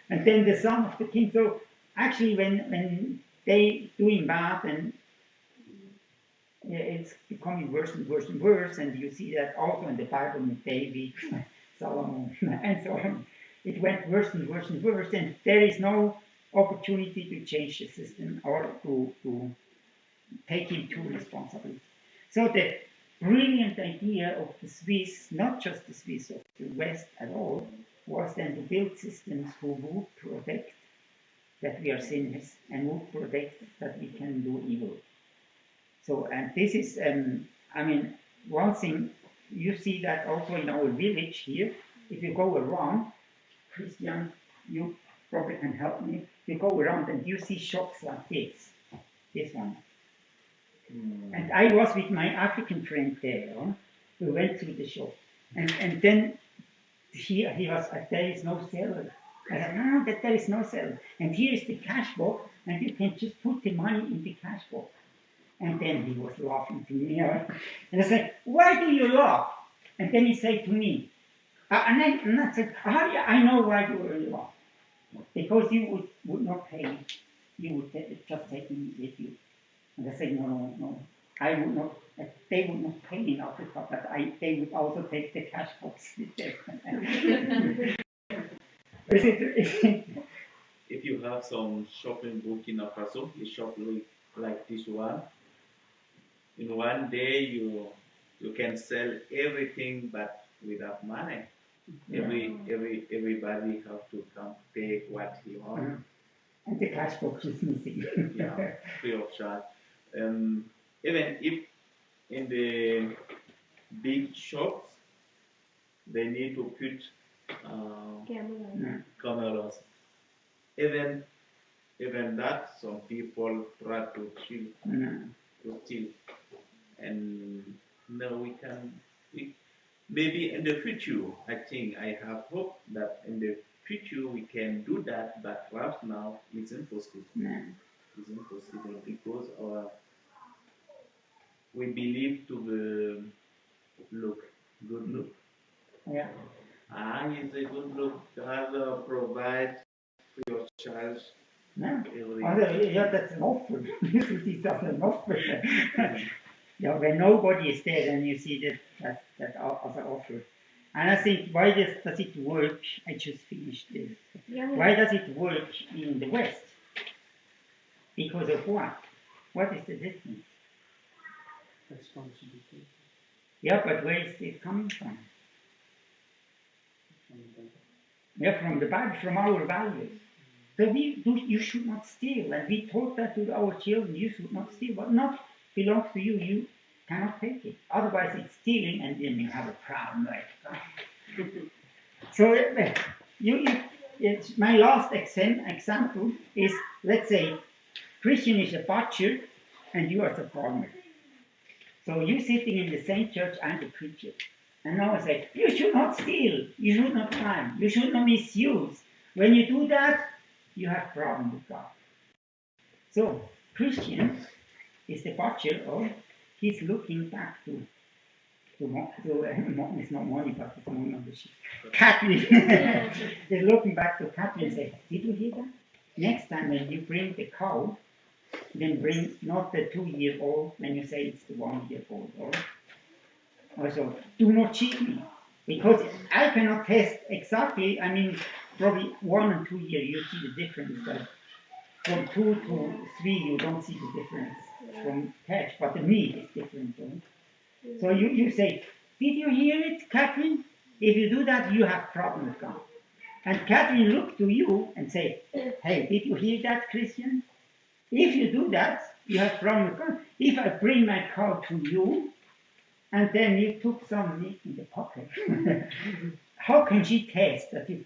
And then the son of the king. So actually when they doing bad and it's becoming worse and worse and worse, and you see that also in the Bible with David, Solomon, and so on. It went worse and worse and worse, and there is no opportunity to change the system or to take into responsibility. So brilliant idea of the Swiss, not just the Swiss, of the West at all, was then to build systems who would protect that we are sinners and would protect that we can do evil. So, and this is, I mean, one thing, you see that also in our village here, if you go around, Christian, you probably can help me, you go around and you see shops like this one. And I was with my African friend there, we went through the shop, and then he was, there is no seller. I said, no, that there is no seller. And here is the cash box, and you can just put the money in the cash box. And then he was laughing to me. And I said, why do you laugh? And then he said to me, and I said, I know why you laugh. Because you would not pay. You would just take me with you. And I said, no. I would not. They would not pay in Africa, but they would also take the cash box with them. If you have some shopping book in Faso, you shop like this one. In one day, you can sell everything, but without money. Yeah. Everybody have to come pay what he wants. And the cash box is missing. Yeah, free of charge. Even if in the big shops they need to put cameras. Even that, some people try to steal. And now maybe in the future, I have hope that in the future we can do that, but right now it's impossible. It's impossible because we believe to the good look. Yeah. It's a good look. God provide for your child. Yeah, that's an offer. Usually that's an offer. Yeah, when nobody is there, then you see that as an offer. And I think, why does it work? I just finished this. Yeah. Why does it work in the West? Because of what? What is the difference? Responsibility. Yeah, but where is it coming from? Yeah, from the Bible, from our values. So you should not steal, and we taught that to our children. You should not steal. What not belongs to you, you cannot take it. Otherwise, it's stealing, and then you have a problem. So, my last example is, let's say, Christian is a butcher, and you are the farmer. So you sitting in the same church, I'm the preacher. And now I say, you should not steal, you should not lie, you should not misuse. When you do that, you have problem with God. So Christian is the butcher, or he's looking back to it's not money, but it's money on the sheet. Catherine. He's looking back to Catherine and say, did you hear that? Next time when you bring the cow, then bring not the 2-year-old when you say it's the 1-year-old. Or also, do not cheat me. Because I cannot test exactly, probably 1 and 2 years you see the difference. But from 2 to 3 you don't see the difference from catch, but the meat is different. So you say, did you hear it, Catherine? If you do that, you have problem with God. And Catherine looked to you and say, hey, did you hear that, Christian? If you do that, you have problem with God. If I bring my cow to you, and then you took some meat in the pocket, how can she taste that you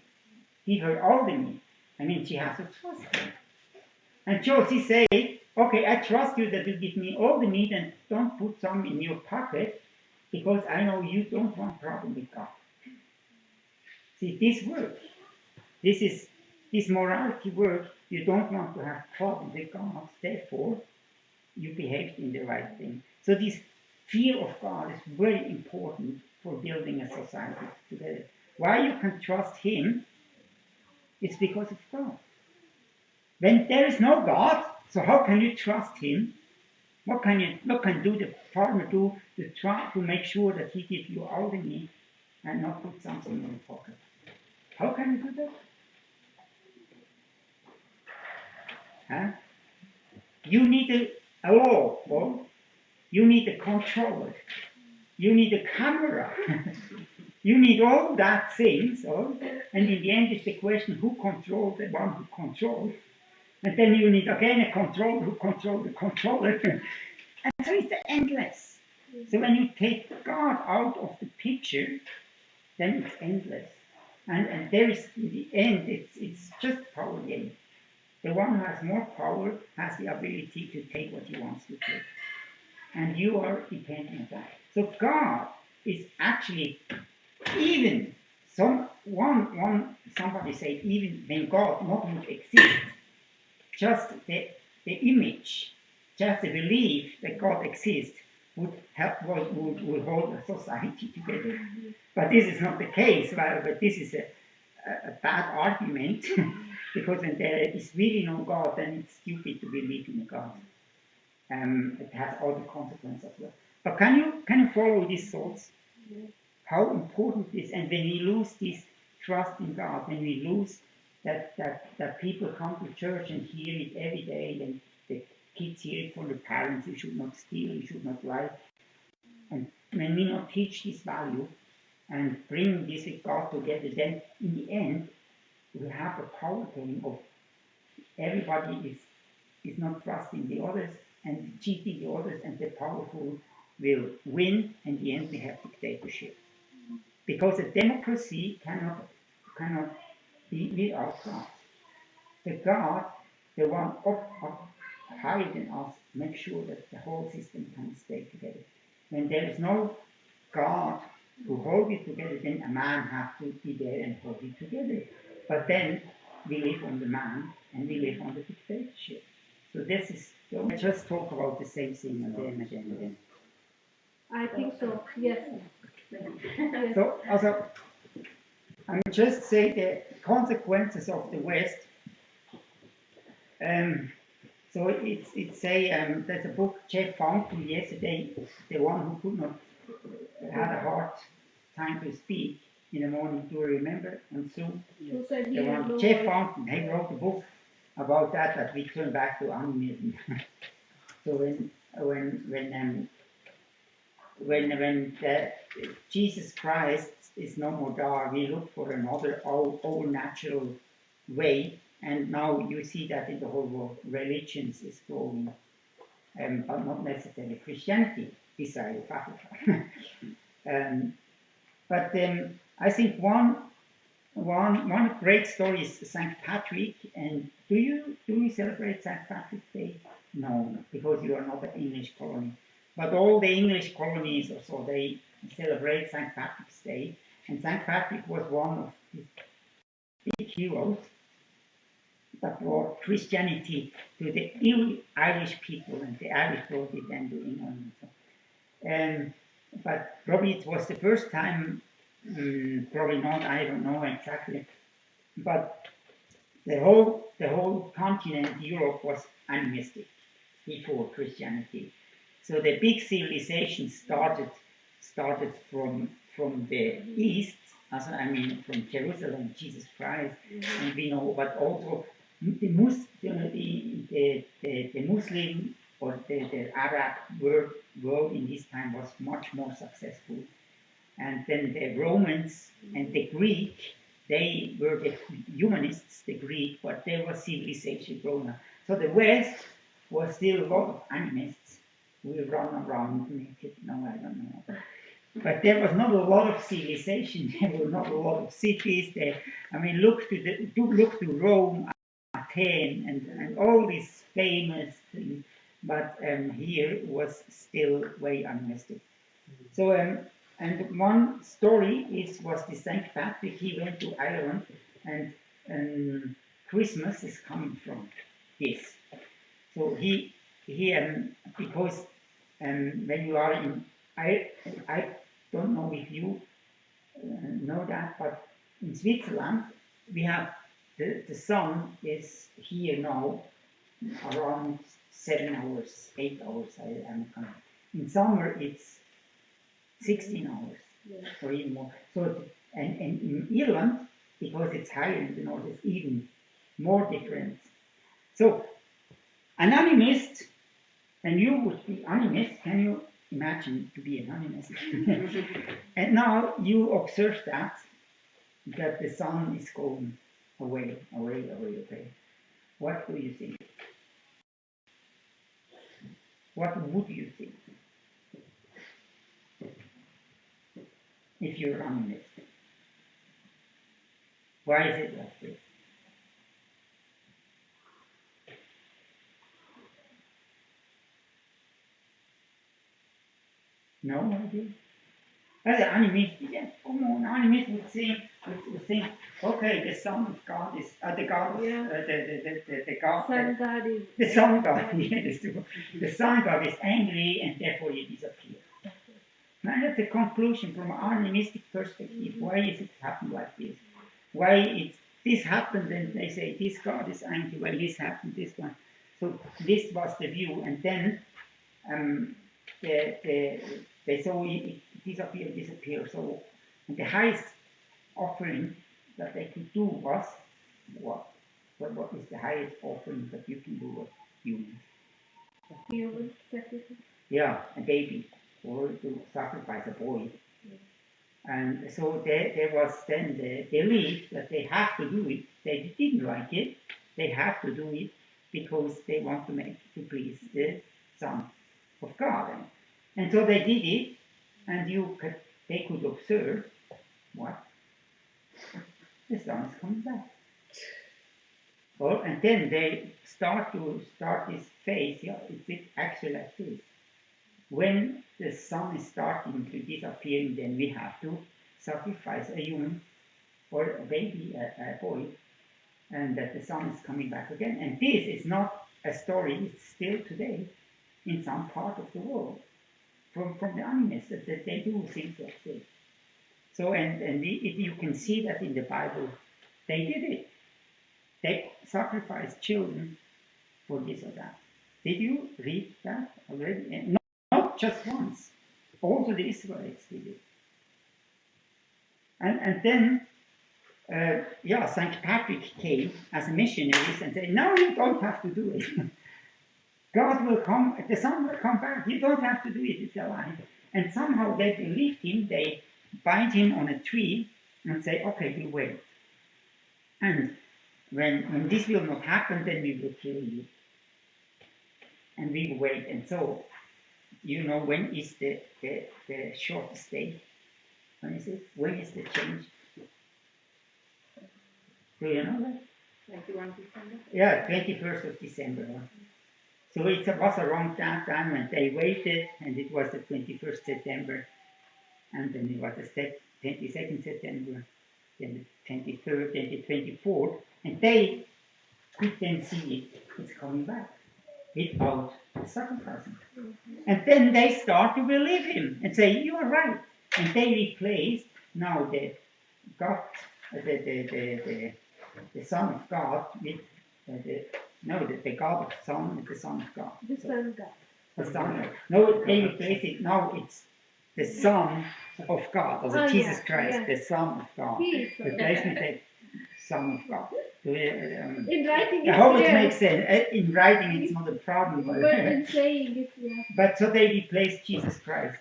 give her all the meat? She has to trust you. And so she say, okay, I trust you that you give me all the meat and don't put some in your pocket, because I know you don't want problem with God. See, this works. This morality work, you don't want to have problem with God, therefore you behaved in the right thing. So this fear of God is very important for building a society together. Why you can trust Him, it's because of God. When there is no God, so how can you trust Him? What can do the farmer do to try to make sure that he gives you all the meat and not put something in your pocket? How can you do that? Huh? You need a law, or you need a controller. you need a camera, you need all that things, and in the end it's the question who controls the one who controls, and then you need again a controller who controls the controller, and so it's endless. So when you take God out of the picture, then it's endless. And there is, in the end, it's just power game. The one who has more power has the ability to take what he wants to take. And you are depending on that. So God is actually, even somebody said, even when God not would exist, just the image, just the belief that God exists would hold a society together. But this is not the case. But this is a bad argument because when there is really no God, then it's stupid to believe in a God. It has all the consequences as well. But can you follow these thoughts? How important it is, and when we lose this trust in God, when we lose that people come to church and hear it every day, and the kids hear it from the parents, you should not steal, you should not lie. And when we not teach this value and bring this with God together, then in the end, we have a power game of everybody is not trusting the others and cheating the others, and the powerful will win, and in the end we have dictatorship. Because a democracy cannot be without God. The God, the one up higher than us, makes sure that the whole system can stay together. When there is no God who holds it together, then a man has to be there and hold it together. But then we live on the man and we live on the dictatorship. So this is, don't just talk about the same thing again and again and again. I think so, yes. So, also, I just say the consequences of the West. So it's there's a book Jeff Fountain yesterday, the one who could not had a hard time to speak in the morning. Do you remember on Zoom? Who said he The has one no Jeff voice? Fountain. He wrote a book about that we turn back to animism. So when Jesus Christ is no more there, we look for another all natural way, and now you see that in the whole world, religions is growing, but not necessarily Christianity. These are but I think one great story is St. Patrick. And do you celebrate St. Patrick's Day? No, because you are not an English colony. But all the English colonies also, they celebrate St. Patrick's Day. And St. Patrick was one of the big heroes that brought Christianity to the Irish people, and the Irish brought it then to England. But probably it was the first time, probably not, I don't know exactly, but the whole continent, Europe, was animistic before Christianity. So the big civilization started from the east, from Jerusalem, Jesus Christ, and we know, but also the Muslim or the Arab world in this time was much more successful. And then the Romans and the Greek, they were the humanists, the Greek, but there was civilization growing up. So the West was still a lot of animists who run around naked. No, I don't know. But there was not a lot of civilization. There were not a lot of cities. Look to Rome, Athens, and all these famous things. But here was still very animistic. So and one story was the St. Patrick. He went to Ireland, and Christmas is coming from this. So he because when you are in, I don't know if you know that, but in Switzerland we have the sun is here now around 7 hours, 8 hours. In summer it's 16 hours, or even more. So and in Ireland, because it's higher in the north, it's even more different. So an animist, and you would be animist, can you imagine to be an animist. And now you observe that the sun is going away. What do you think? What would you think if you're animist? Why is it like this? No idea. As an animist, yeah, come on, animist would think, okay, the Son of God is the God of the God, Sun God is. the Sun God, yes, the Sun God is angry and therefore he disappears. Now that's the conclusion from an animistic perspective. Why is it happened like this? Why this happened and they say this God is angry, well this happened, this one. So this was the view, and then they saw it disappear. So the highest offering that they could do was what? What is the highest offering that you can do as humans? Human sacrifice. Yeah, a baby, or to sacrifice a boy. And so there was then the belief that they have to do it. They didn't like it. They have to do it because they want to please the Son of God. And so they did it, and they could observe what? The Son is coming back. Well, and then they start this phase. Yeah, it's actually like this. When the sun is starting to disappear, then we have to sacrifice a human or a baby, a boy, and that the sun is coming back again. And this is not a story, it's still today in some part of the world from the animists that they do things like this. So, you can see that in the Bible, they did it. They sacrificed children for this or that. Did you read that already? And not just once. Also the Israelites did it. And then, St. Patrick came as a missionary and said, no, you don't have to do it. God will come, the Son will come back. You don't have to do it, it's alive. And somehow they believed him, they bind him on a tree and say, okay, we wait. And when this will not happen, then we will kill you. And we will wait. And so, when is the shortest day? When is it? When is the change? Do you know that? 21 December? Yeah, 21st of December. So it was around that time when they waited, and it was the 21st September, and then it was the 22nd September, then the 23rd, then the 24th, and they could then see it's coming back without sacrificing. And then they start to believe him and say, you are right. And they replaced now the God, the Son of God with the God of Son with the Son of God. The Son God. The Son. No, they replaced it. Now it's the Son of God, or Jesus Christ, the Son of God. Replaced with the Son of God. In writing, I hope it makes sense. In writing, it's not a problem. But in saying it, yeah. But so they replaced Jesus Christ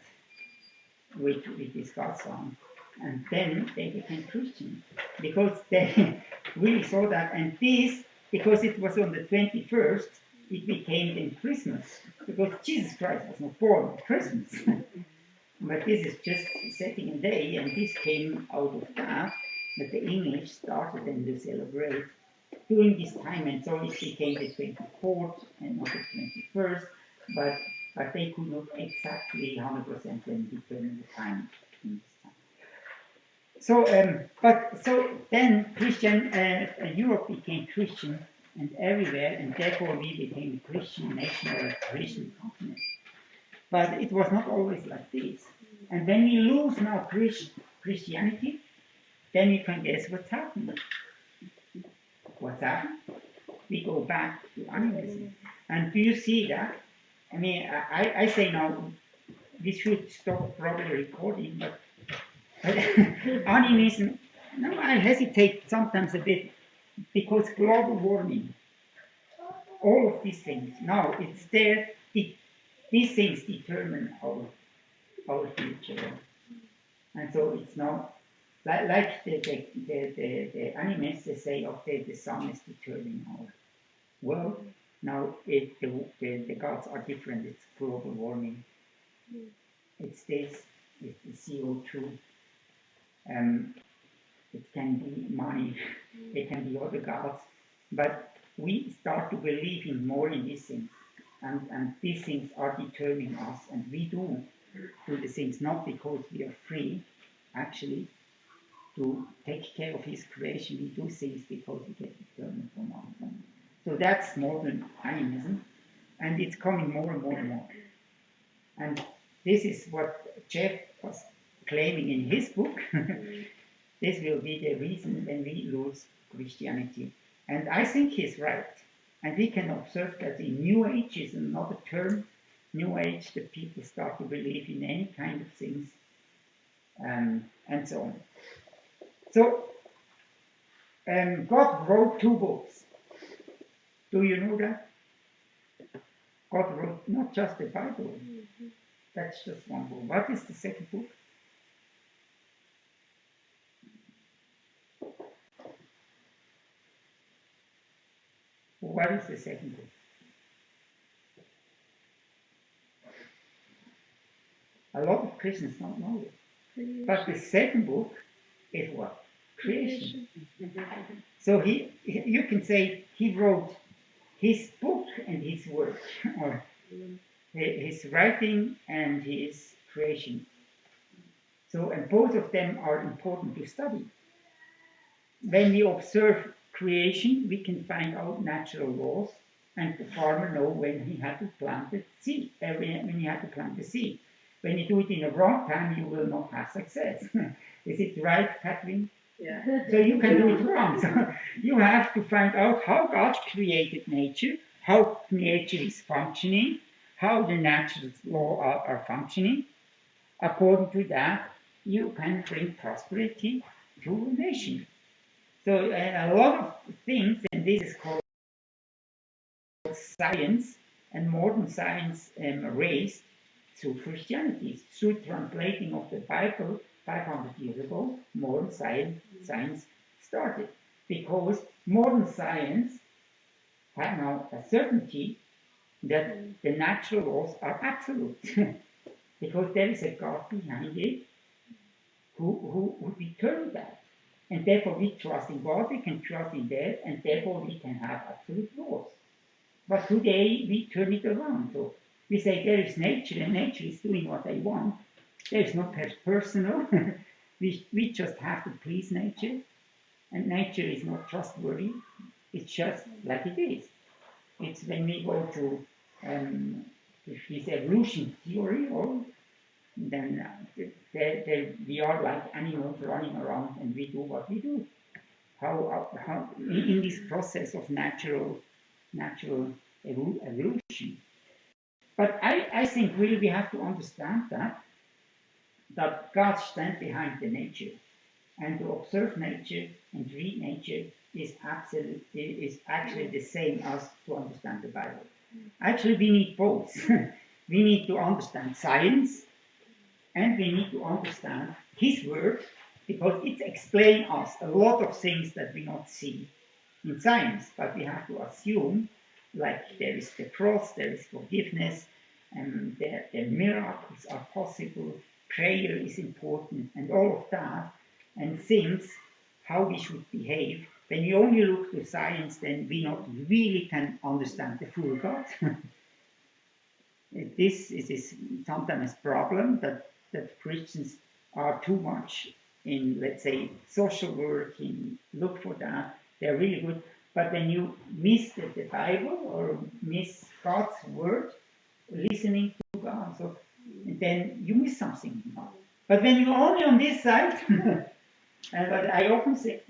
with this God's Son. And then they became Christian. Because they really saw that. And this, because it was on the 21st, it became then Christmas. Because Jesus Christ was not born on Christmas. But this is just setting a day, and this came out of that the English started then to celebrate during this time, and so it became the 24th and not the 21st, but they could not exactly 100% then determine the time in this time. So then Christian, Europe became Christian and everywhere, and therefore we became a Christian nation or a Christian continent. But it was not always like this. And when we lose now Christianity, then you can guess what's happened. What's happened? We go back to animism. And do you see that? I mean, I say now, we should stop probably recording, but animism, no, I hesitate sometimes a bit, because global warming, all of these things, now it's there, it these things determine our future. And so it's not like the animals, they say, okay, the sun is determining our world. Now the gods are different. It's global warming. It's this, it's the CO2. It can be money. It can be other gods. But we start to believe in more in these things. And these things are determining us. And we do the things not because we are free, actually, to take care of his creation. We do things because we get determined from us. So that's modern animism, and it's coming more and more and more. And this is what Jeff was claiming in his book. This will be the reason when we lose Christianity. And I think he's right. And we can observe that in New Age is another term. New Age, the people start to believe in any kind of things, and so on. So, God wrote 2 books. Do you know that? God wrote not just the Bible. That's just one book. What is the second book? What is the second book? A lot of Christians don't know it. But the second book is what? Creation. So you can say he wrote his book and his work, or his writing and his creation. So, and both of them are important to study. When we observe creation, we can find out natural laws, and the farmer know when he had to plant the seed, when he had to plant the seed. When you do it in a wrong time, you will not have success. Is it right, Kathleen? Yeah. So you can do it wrong. So you have to find out how God created nature, how nature is functioning, how the natural laws are functioning. According to that, you can bring prosperity to a nation. So a lot of things, and this is called science, and modern science raised through Christianity, through translating of the Bible 500 years ago. Modern science started because modern science has now a certainty that the natural laws are absolute, because there is a God behind it who determined that. And therefore we trust in God, we can trust in that, and therefore we can have absolute laws. But today we turn it around. So we say there is nature, and nature is doing what they want. There is no personal. we just have to please nature, and nature is not trustworthy. It's just like it is. It's when we go to this evolution theory, or then we are like animals running around, and we do what we do. How in this process of natural evolution. But I think really we have to understand that God stands behind the nature, and to observe nature and read nature is actually the same as to understand the Bible. Actually, we need both. We need to understand science, and we need to understand His Word, because it explains us a lot of things that we not see in science, but we have to assume, like there is the cross, there is forgiveness, and the miracles are possible, prayer is important, and all of that, and things, how we should behave. When we only look to science, then we not really can understand the full God. This is sometimes a problem that Christians are too much in, let's say, social work, in look for that. They're really good. But when you miss the Bible or miss God's word, listening to God, so then you miss something. But when you're only on this side, but I often say,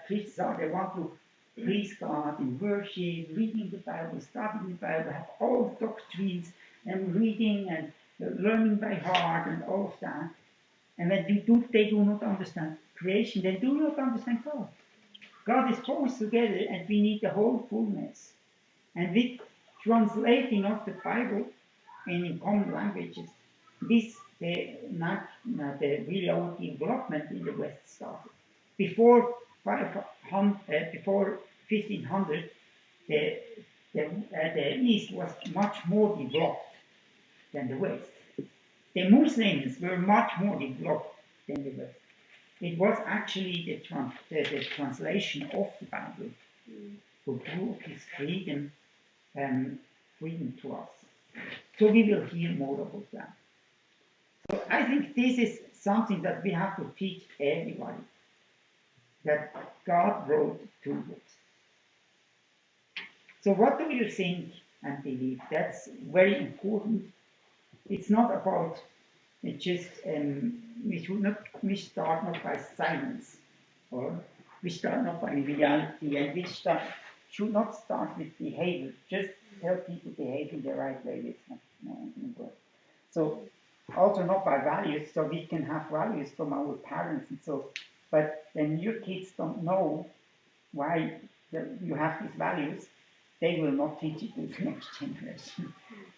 Christians they want to please God in worship, reading the Bible, studying the Bible, have all doctrines, and reading and learning by heart and all of that. And when they do not understand creation, they do not understand God. God is both together, and we need the whole fullness. And with translating of the Bible, in common languages, the real development in the West started. Before 500, before 1500, the East was much more developed than the West. The Muslims were much more developed than the West. It was actually the translation of the Bible who brought this freedom to us. So we will hear more about that. So I think this is something that we have to teach everybody, that God wrote 2 books. So what do you think and believe? That's very important. It's not about just, we start not by science, or we start not by reality, and we should not start with behavior. Just tell people behave in the right way. It's not good. So also not by values, so we can have values from our parents and so, but when your kids don't know why you have these values, they will not teach it to the next generation,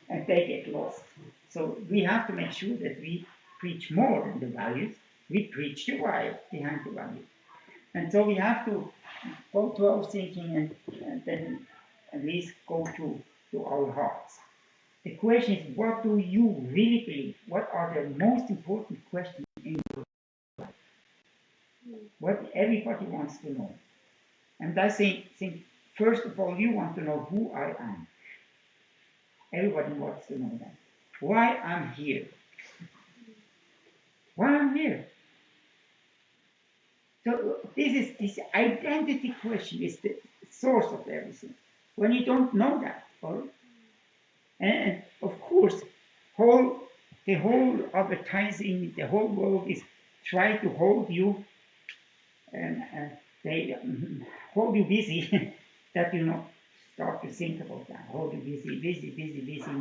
and they get lost. So we have to make sure that we preach more than the values, we preach the why behind the values. And so we have to go to our thinking and then at least go to our hearts. The question is, what do you really believe? What are the most important questions in your life? What everybody wants to know. And I think first of all, you want to know who I am. Everybody wants to know that. Why I'm here. Why I'm here. So this identity question is the source of everything. When you don't know that, and of course, the whole advertising, the whole world is trying to hold you, and they hold you busy, that you not start to think about that. Hold you busy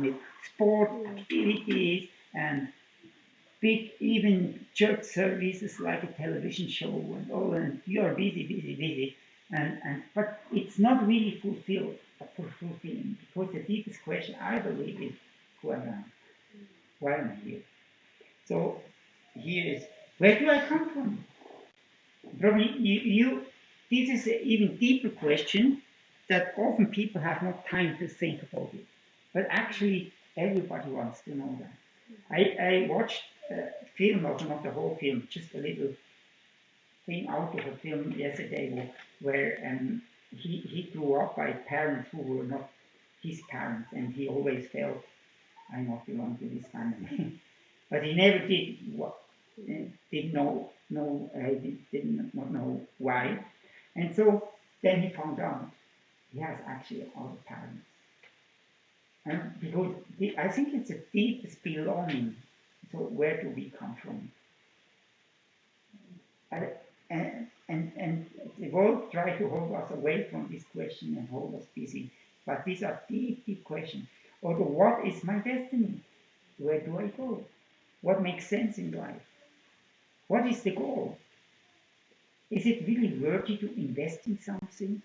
with sport activities and big, even church services like a television show and all, and you are busy, but it's not really fulfilling, because the deepest question I believe is who I am, why am I here? So here is, where do I come from? Probably this is an even deeper question that often people have not time to think about it, but actually everybody wants to know that. I watched a film, also not the whole film, just a little thing out of a film yesterday where he grew up by parents who were not his parents, and he always felt, I not belong to this family. But he never did not know why. And so then he found out he has actually other parents. And because I think it's a deepest belonging. So where do we come from? And the world tries to hold us away from this question and hold us busy. But these are deep questions. Although, what is my destiny? Where do I go? What makes sense in life? What is the goal? Is it really worthy to invest in something?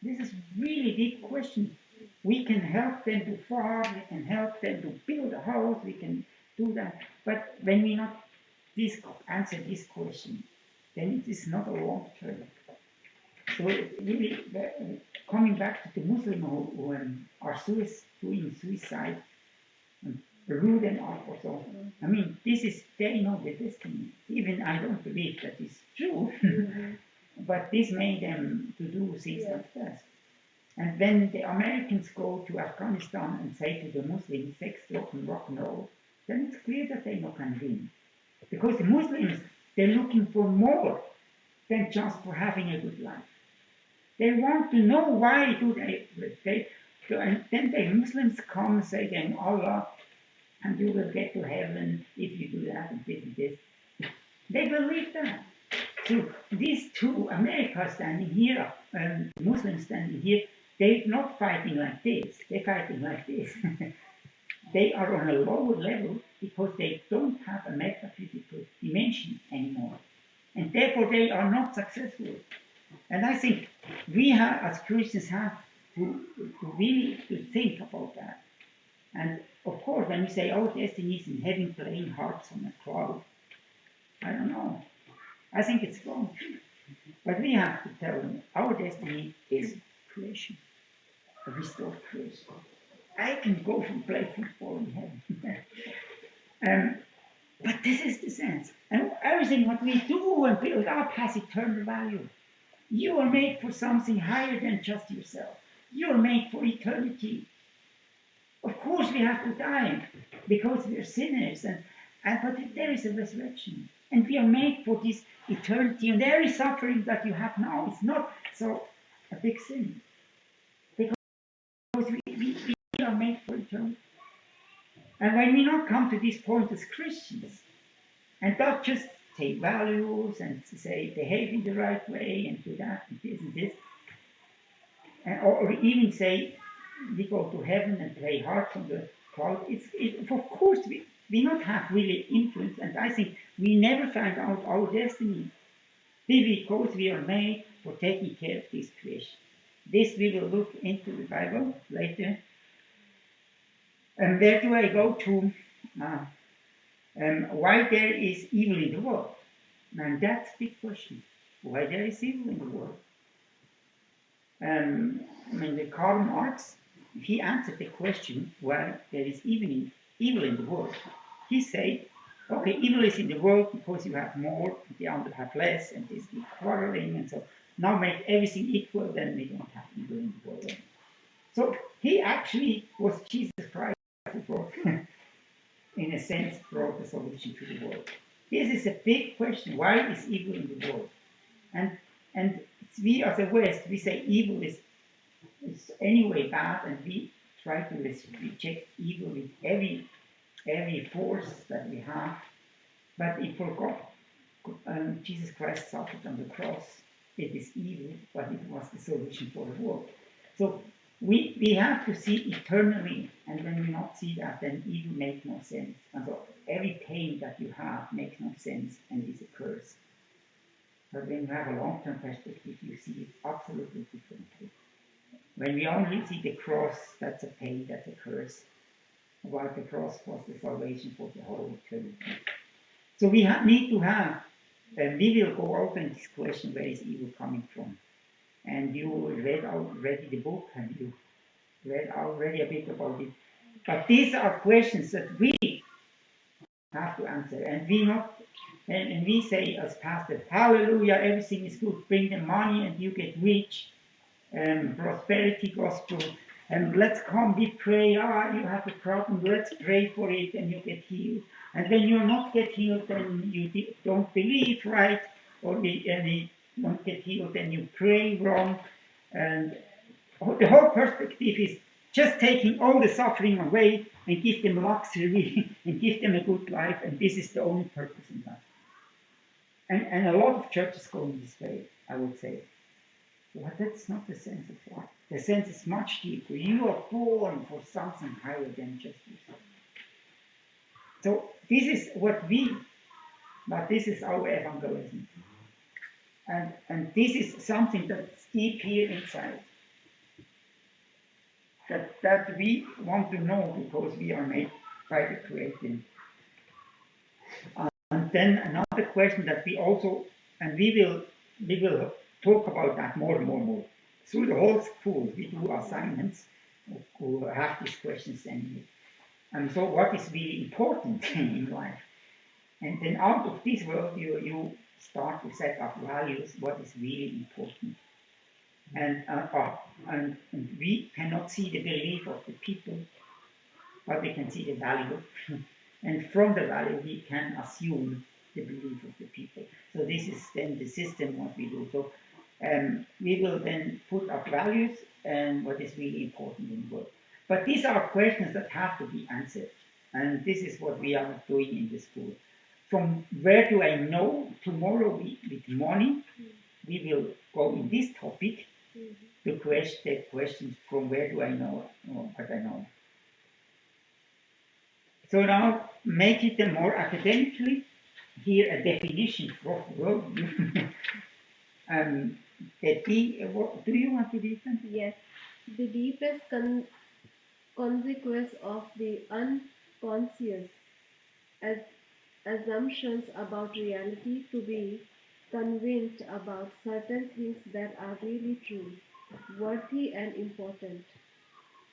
This is really deep question. We can help them to farm, we can help them to build a house, we can do that. But when we not answer this question, then it is not a long term. So really, coming back to the Muslims who are doing suicide, rude and up or so. I mean, they know the destiny. Even I don't believe that is true, but this made them to do things like that. And when the Americans go to Afghanistan and say to the Muslims, sex, drugs, and rock and roll, then it's clear that they're not going to win. Because the Muslims, they're looking for more than just for having a good life. They want to know why do and then the Muslims come and say, then Allah, and you will get to heaven if you do that and this and this. They believe that. So these two, America standing here and Muslims standing here, they're not fighting like this. They're fighting like this. They are on a lower level because they don't have a metaphysical dimension anymore. And therefore they are not successful. And I think we have, as Christians, have to really think about that. And of course, when we say our destiny is in heaven playing harps on a cloud, I don't know. I think it's wrong. But we have to tell them our destiny is creation, a restored creation. I can go and play football in heaven. But this is the sense. And everything what we do and build up has eternal value. You are made for something higher than just yourself. You are made for eternity. Of course we have to die because we are sinners, but there is a resurrection. And we are made for this eternity. And every suffering that you have now is not so a big sin. Because we are made for eternity. And when we not come to this point as Christians, and not just take values and say behave in the right way and do that and this and this, or even say we go to heaven and play harps on the cloud, of course we not have really influence, and I think we never find out our destiny because we are made for taking care of this creation. This we will look into the Bible later. And where do I go to? Why there is evil in the world? And that's a big question. Why there is evil in the world? The Karl Marx, he answered the question why there is evil in the world. He said, okay, evil is in the world because you have more, the other have less, and this is quarreling, and so now make everything equal, then we don't have evil in the world. So he actually was Jesus Christ who brought, in a sense, brought the solution to the world. This is a big question. Why is evil in the world? And we as a West, we say evil is anyway bad, and we try to reject evil with every force that we have. But if forgot, Jesus Christ suffered on the cross. It is evil, but it was the solution for the world. So we have to see eternally, and when we not see that, then evil makes no sense. And so every pain that you have makes no sense and is a curse. But when you have a long-term perspective, you see it absolutely differently. When we only see the cross, that's a pain, that's a curse. While the cross was the salvation for the whole eternity. So we need to have, and we will go over in this question, where is evil coming from? And you read already the book, and you read already a bit about it. But these are questions that we have to answer, and we say as pastors, hallelujah, everything is good, bring the money and you get rich, prosperity gospel, and let's come, we pray, you have a problem, let's pray for it and you get healed. And when you not get healed, then you don't believe right, or you don't get healed, then you pray wrong. And the whole perspective is just taking all the suffering away and give them luxury and give them a good life, and this is the only purpose in life. And a lot of churches go in this way, I would say. But that's not the sense of life. The sense is much deeper. You are born for something higher than just yourself. So this is but this is our evangelism. And this is something that's deep here inside. That we want to know because we are made by the Creator. And then another question that we also, and we will talk about that more and more. Through the whole school, we do assignments who have these questions anyway. And so what is really important in life? And then out of this world, you start to set up values, what is really important. And we cannot see the belief of the people, but we can see the value. And from the value, we can assume the belief of the people. So this is then the system what we do. So we will then put up values and what is really important in the world. But these are questions that have to be answered. And this is what we are doing in the school. From where do I know? Tomorrow with money, we will go in this topic to the questions from where do I know what I know. So now make it more academically. Here a definition for worldview. Do you want to deepen? Yes. The deepest consequence of the unconscious as assumptions about reality to be convinced about certain things that are really true, worthy and important.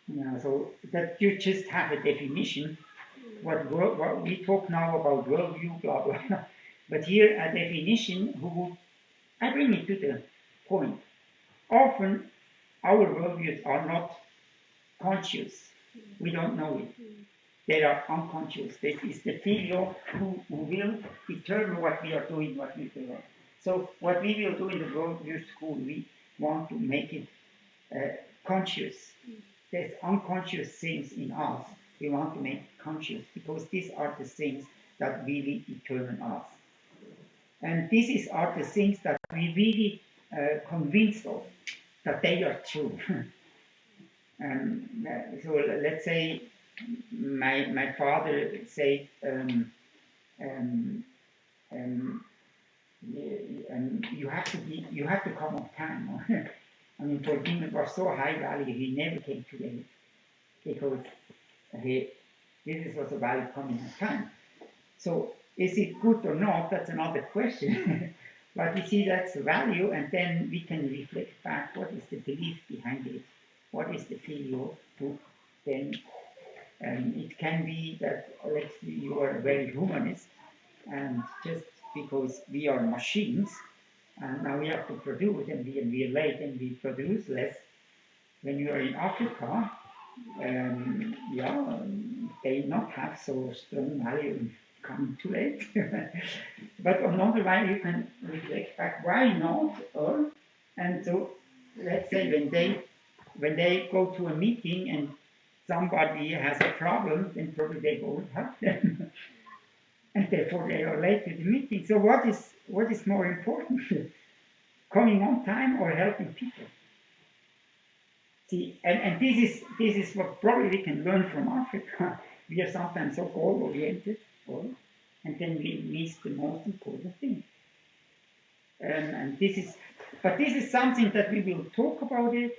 Yeah, so that you just have a definition. What we talk now about worldview, blah blah. But here a definition who would I bring it to the point. Often our worldviews are not conscious. We don't know it. They are unconscious. This is the figure who will determine what we are doing, what we do. So what we will do in the worldview school, we want to make it conscious. There's unconscious things in us. We want to make conscious because these are the things that really determine us. And these are the things that we really convinced of that they are true. So let's say my father said you have to come on time. I mean, for him it was so high value he never came too late because this was a value coming on time. So is it good or not? That's another question. But you see, that's the value, and then we can reflect back what is the belief behind it, what is the failure to then. It can be that you are a very humanist, and just because we are machines, and now we have to produce, and we are late, and we produce less. When you are in Africa, they not have so strong value coming too late. But on another way, you can reflect back, why not? And so, let's say when they go to a meeting and somebody has a problem, then probably they go and help them. And therefore they are late to the meeting. So what is more important? Coming on time or helping people? See, and this is what probably we can learn from Africa. We are sometimes so goal-oriented, and then we miss the most important thing. But this is something that we will talk about it.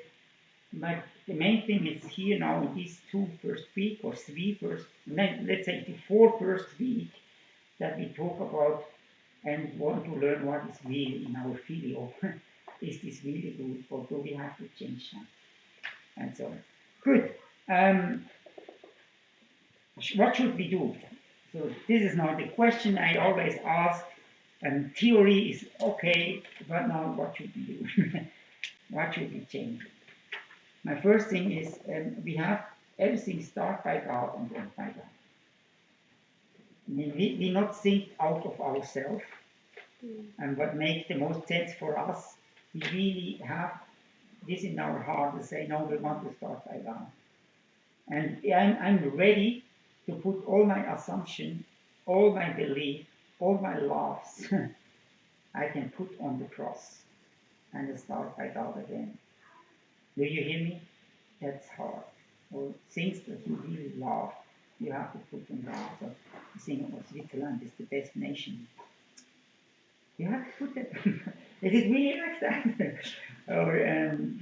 But the main thing is here now in these 2 first week or 3 first, let's say the 4 first week that we talk about and want to learn what is really in our field. Is this really good or do we have to change that? And so on. Good. What should we do? So this is now the question I always ask. Theory is okay, but now what should we do? What should we change? My first thing is we have everything start by God and end by God. I mean, we not think out of ourselves and what makes the most sense for us. We really have this in our heart to say, no, we want to start by God. And I'm ready to put all my assumption, all my belief, all my loves, I can put on the cross and start by God again. Do you hear me? That's hard. Or things that you really love, you have to put on God. So you think, Switzerland is the best nation. You have to put that. Is it really like that? Or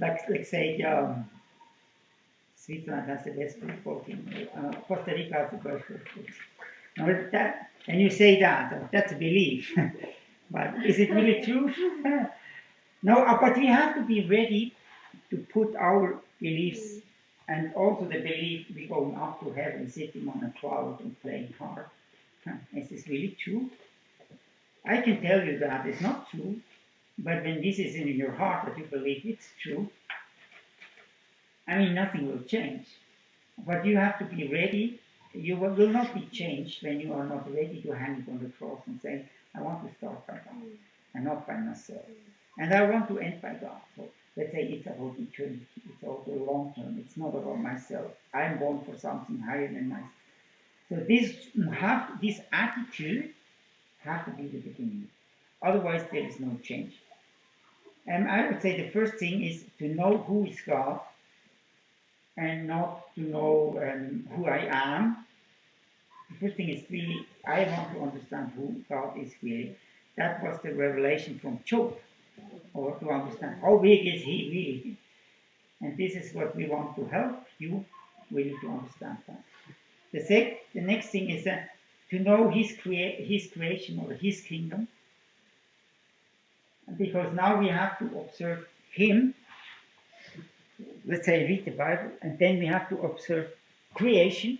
like say, Switzerland has the best football team. Costa Rica has the best football team. And you say that's a belief. But is it really true? No, but we have to be ready to put our beliefs and also the belief we're going up to heaven, sitting on a cloud and playing harp. Is this really true? I can tell you that it's not true, but when this is in your heart that you believe it's true, I mean, nothing will change. But you have to be ready. You will not be changed when you are not ready to hang it on the cross and say, I want to start by God and not by myself. And I want to end by God. So let's say it's about eternity. It's about the long term. It's not about myself. I'm born for something higher than myself. So this attitude has to be the beginning. Otherwise, there is no change. And I would say the first thing is to know who is God and not to know who I am. The first thing is really, I want to understand who God is really. That was the revelation from Job, or to understand how big is He really. And this is what we want to help you We need to understand that. The next thing is to know his creation or his kingdom, because now we have to observe him. Let's say read the Bible, and then we have to observe creation,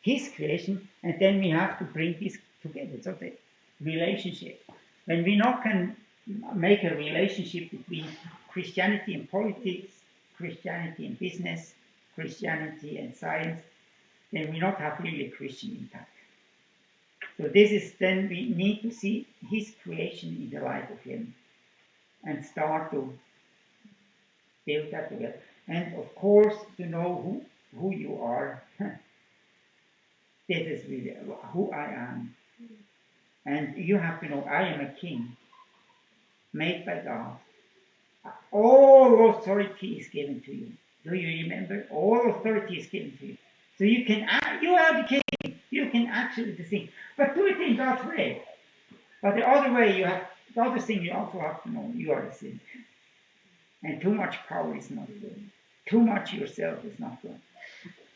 his creation, and then we have to bring this together. So the relationship. When we not can make a relationship between Christianity and politics, Christianity and business, Christianity and science, then we not have really a Christian impact. So this is then we need to see his creation in the light of him and start to build that together. And of course, to know who you are. This is really who I am. And you have to know I am a king, made by God. All authority is given to you. Do you remember? All authority is given to you. So you are the king. You can actually do the thing. But do it in God's way. But the other way, the other thing you also have to know, you are a sinner. And too much power is not good. Too much yourself is not good.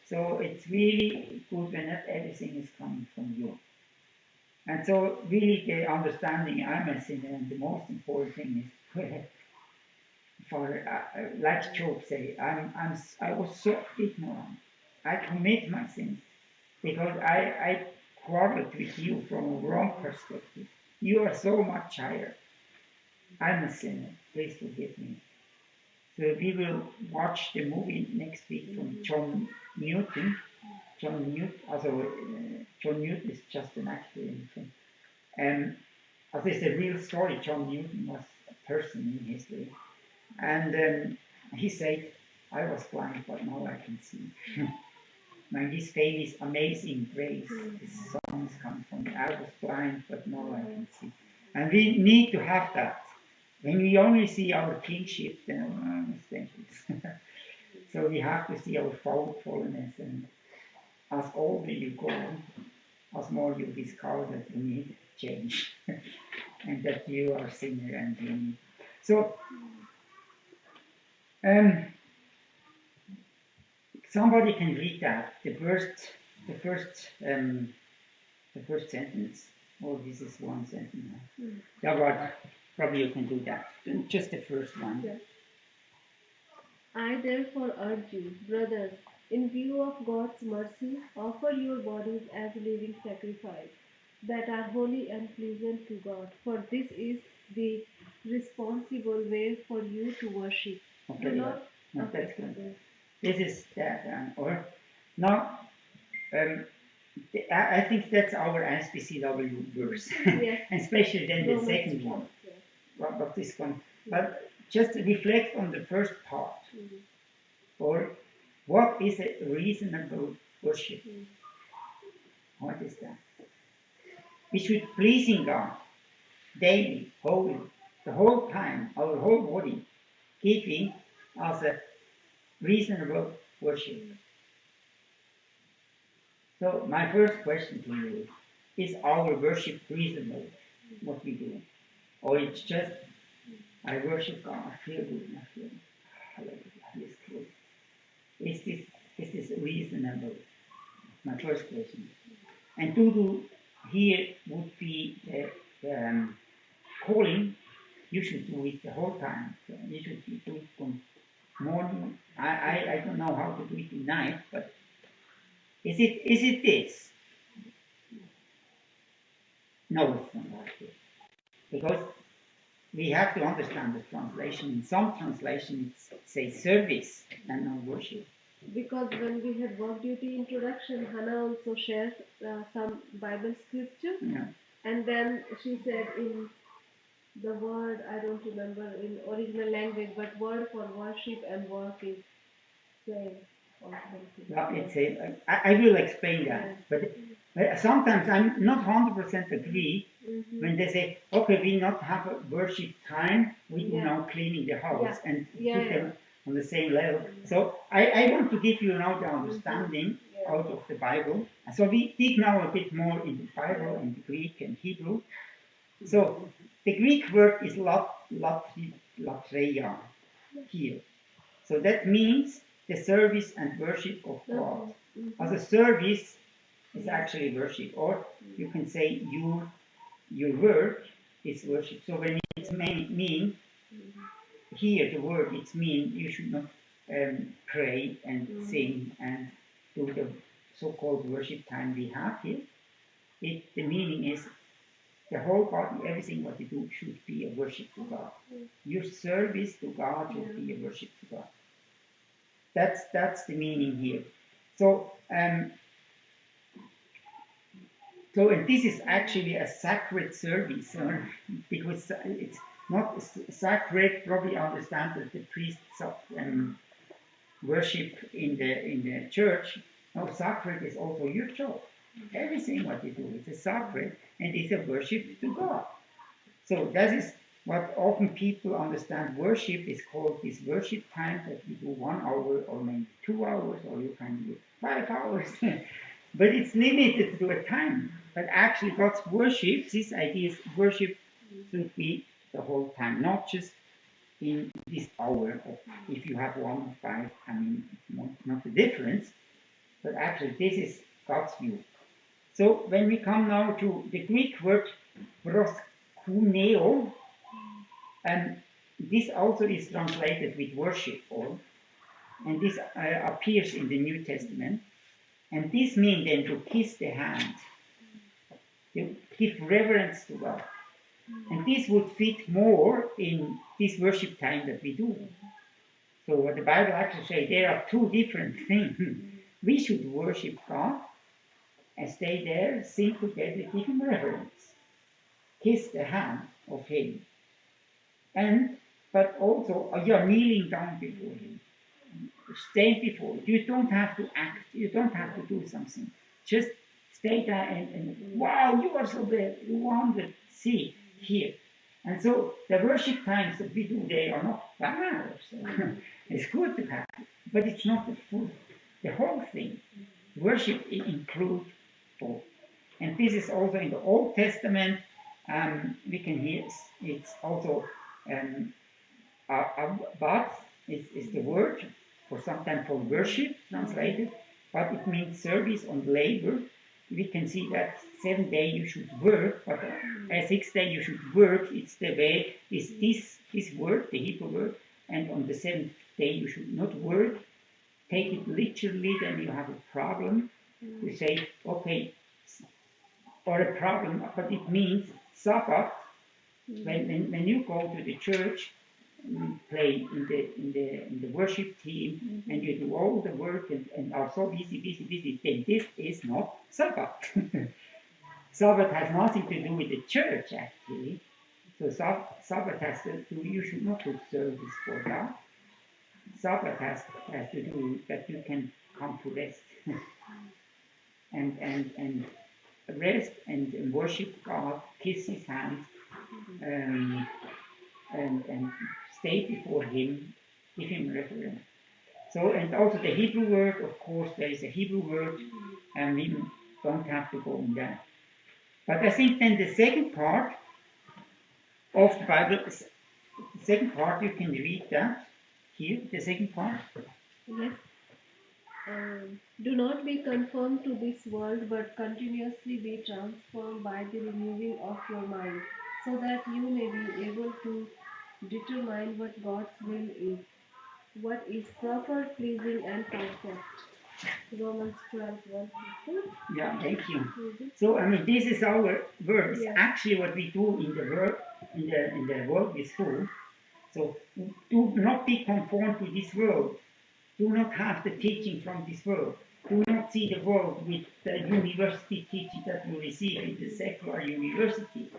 So it's really good when not everything is coming from you. And so really the understanding I'm a sinner, and the most important thing is like Job say, I was so ignorant. I commit my sins because I quarreled with you from a wrong perspective. You are so much higher. I'm a sinner. Please forgive me. So we will watch the movie next week from John Newton. John Newton is just an actor in the film. As it's a real story, John Newton was a person in history. And he said, I was blind, but now I can see. Now this famous Amazing Grace, this song comes from, I was blind, but now I can see. And we need to have that. When we only see our kingship, then so we have to see our fallenness, and as older you go, as more you discover that you need change, and that you are a sinner and you need. So, somebody can read that the first sentence. Oh, this is one sentence. Yeah, but probably you can do that. Just the first one. Yeah. I therefore urge you, brothers, in view of God's mercy, offer your bodies as living sacrifice that are holy and pleasant to God, for this is the responsible way for you to worship. Okay, Do not. no, Okay. that's good. This is that. Or now, I think that's our SPCW verse, Yes. and especially then the Romans second 12, one. yeah. What about this one? But just reflect on the first part. Or what is a reasonable worship? What is that? We should pleasing God daily, holy, the whole time, our whole body, giving as a reasonable worship. So my first question to you is our worship reasonable, what we do? Or it's just, I worship God, I feel good, I feel, hallelujah, He is good. Is this reasonable? My first question. And to do here would be the calling. You should do it the whole time. So you should do it from morning. I don't know how to do it at night, but is it this? No, it's not like this. Because we have to understand the translation. In some translation it says service and not worship. Because when we had work duty introduction, Hannah also shared some Bible scripture, Yeah. and then she said in the word, I don't remember in original language, but word for worship and work is same or something. Well, I will explain that, but sometimes I'm not 100% agree when they say, okay, we not have a worship time, we do now cleaning the house and put them on the same level. So I want to give you now the understanding out of the Bible. And so we dig now a bit more in the Bible, in the Greek and Hebrew. So the Greek word is latreia here. So that means the service and worship of God. Mhm. As a service is actually worship, or you can say your work is worship. So when it's mean here the word it's mean you should not pray and sing and do the so-called worship time we have here. The meaning is the whole body, everything what you do should be a worship to God. Your service to God should be a worship to God. That's the meaning here. So and this is actually a sacred service, because it's not sacred. Probably understand that the priests of worship in the church. No, sacred is also your job. Everything what you do is a sacred and it's a worship to God. So that is what often people understand worship is called this worship time that you do 1 hour or maybe 2 hours or you can do 5 hours. But it's limited to a time. But actually God's worship, this idea is worship should be the whole time, not just in this hour of if you have 1 or 5, I mean it's not the difference, but actually this is God's view. So when we come now to the Greek word proskuneo, and this also is translated with worship, and this appears in the New Testament, and this means then to kiss the hand, to give reverence to God, and this would fit more in this worship time that we do. So what the Bible actually says, there are two different things. We should worship God and stay there, sing together, give Him reverence, kiss the hand of Him. But also, you are kneeling down before Him, stay before. You don't have to act, you don't have to do something. Just stay there and wow, you are so bad. You want to see here. And so the worship times that we do, they are not bad. So it's good to have it, but it's not the whole thing. Worship includes both. And this is also in the Old Testament. We can hear it's also but is the word for sometimes for worship translated, but it means service on labor. We can see that 7 days you should work, but 6 days you should work. It's the way is this word, the Hebrew word, and on the 7th day you should not work. Take it literally, then you have a problem. You say, okay, or a problem, but it means Sabbath. When you go to the church, play in the worship team, and you do all the work and are so busy, then this is not Sabbath. Sabbath has nothing to do with the church, actually. So Sabbath has to do, you should not do service for God. Sabbath has to do that you can come to rest and rest and worship God, kiss His hands, and stay before Him, give Him reverence. So, and also the Hebrew word, of course, there is a Hebrew word, and we don't have to go in that. But I think then the second part of the Bible, the second part, you can read that here, the second part. Yes. Do not be conformed to this world, but continuously be transformed by the renewing of your mind, so that you may be able to determine what God's will is, what is proper, pleasing, and perfect. Romans 12:1-2. Yeah, thank you. Mhm. So, I mean, this is our verse. Yes. Actually, what we do in the work, in the Worldview school. So, do not be conformed to this world. Do not have the teaching from this world. Do not see the world with the university teaching that you receive in the secular university.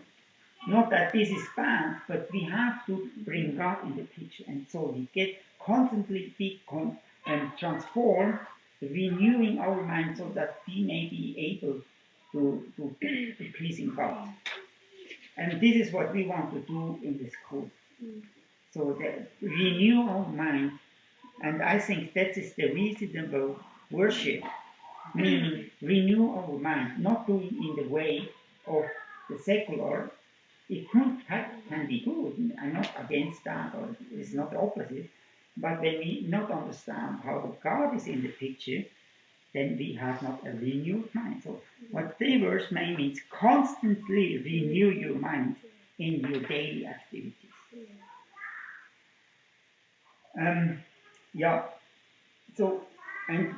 Not that this is bad, but we have to bring God in the picture, and so we get constantly be transformed, renewing our mind so that we may be able to pleasing God. And this is what we want to do in the school. So that renew our mind, and I think that is the reasonable worship, meaning renew our mind, not doing in the way of the secular. It can be good. I'm not against that, or it's not the opposite. But when we not understand how God is in the picture, then we have not a renewed mind. So what the verse means constantly renew your mind in your daily activities. Yeah. So, and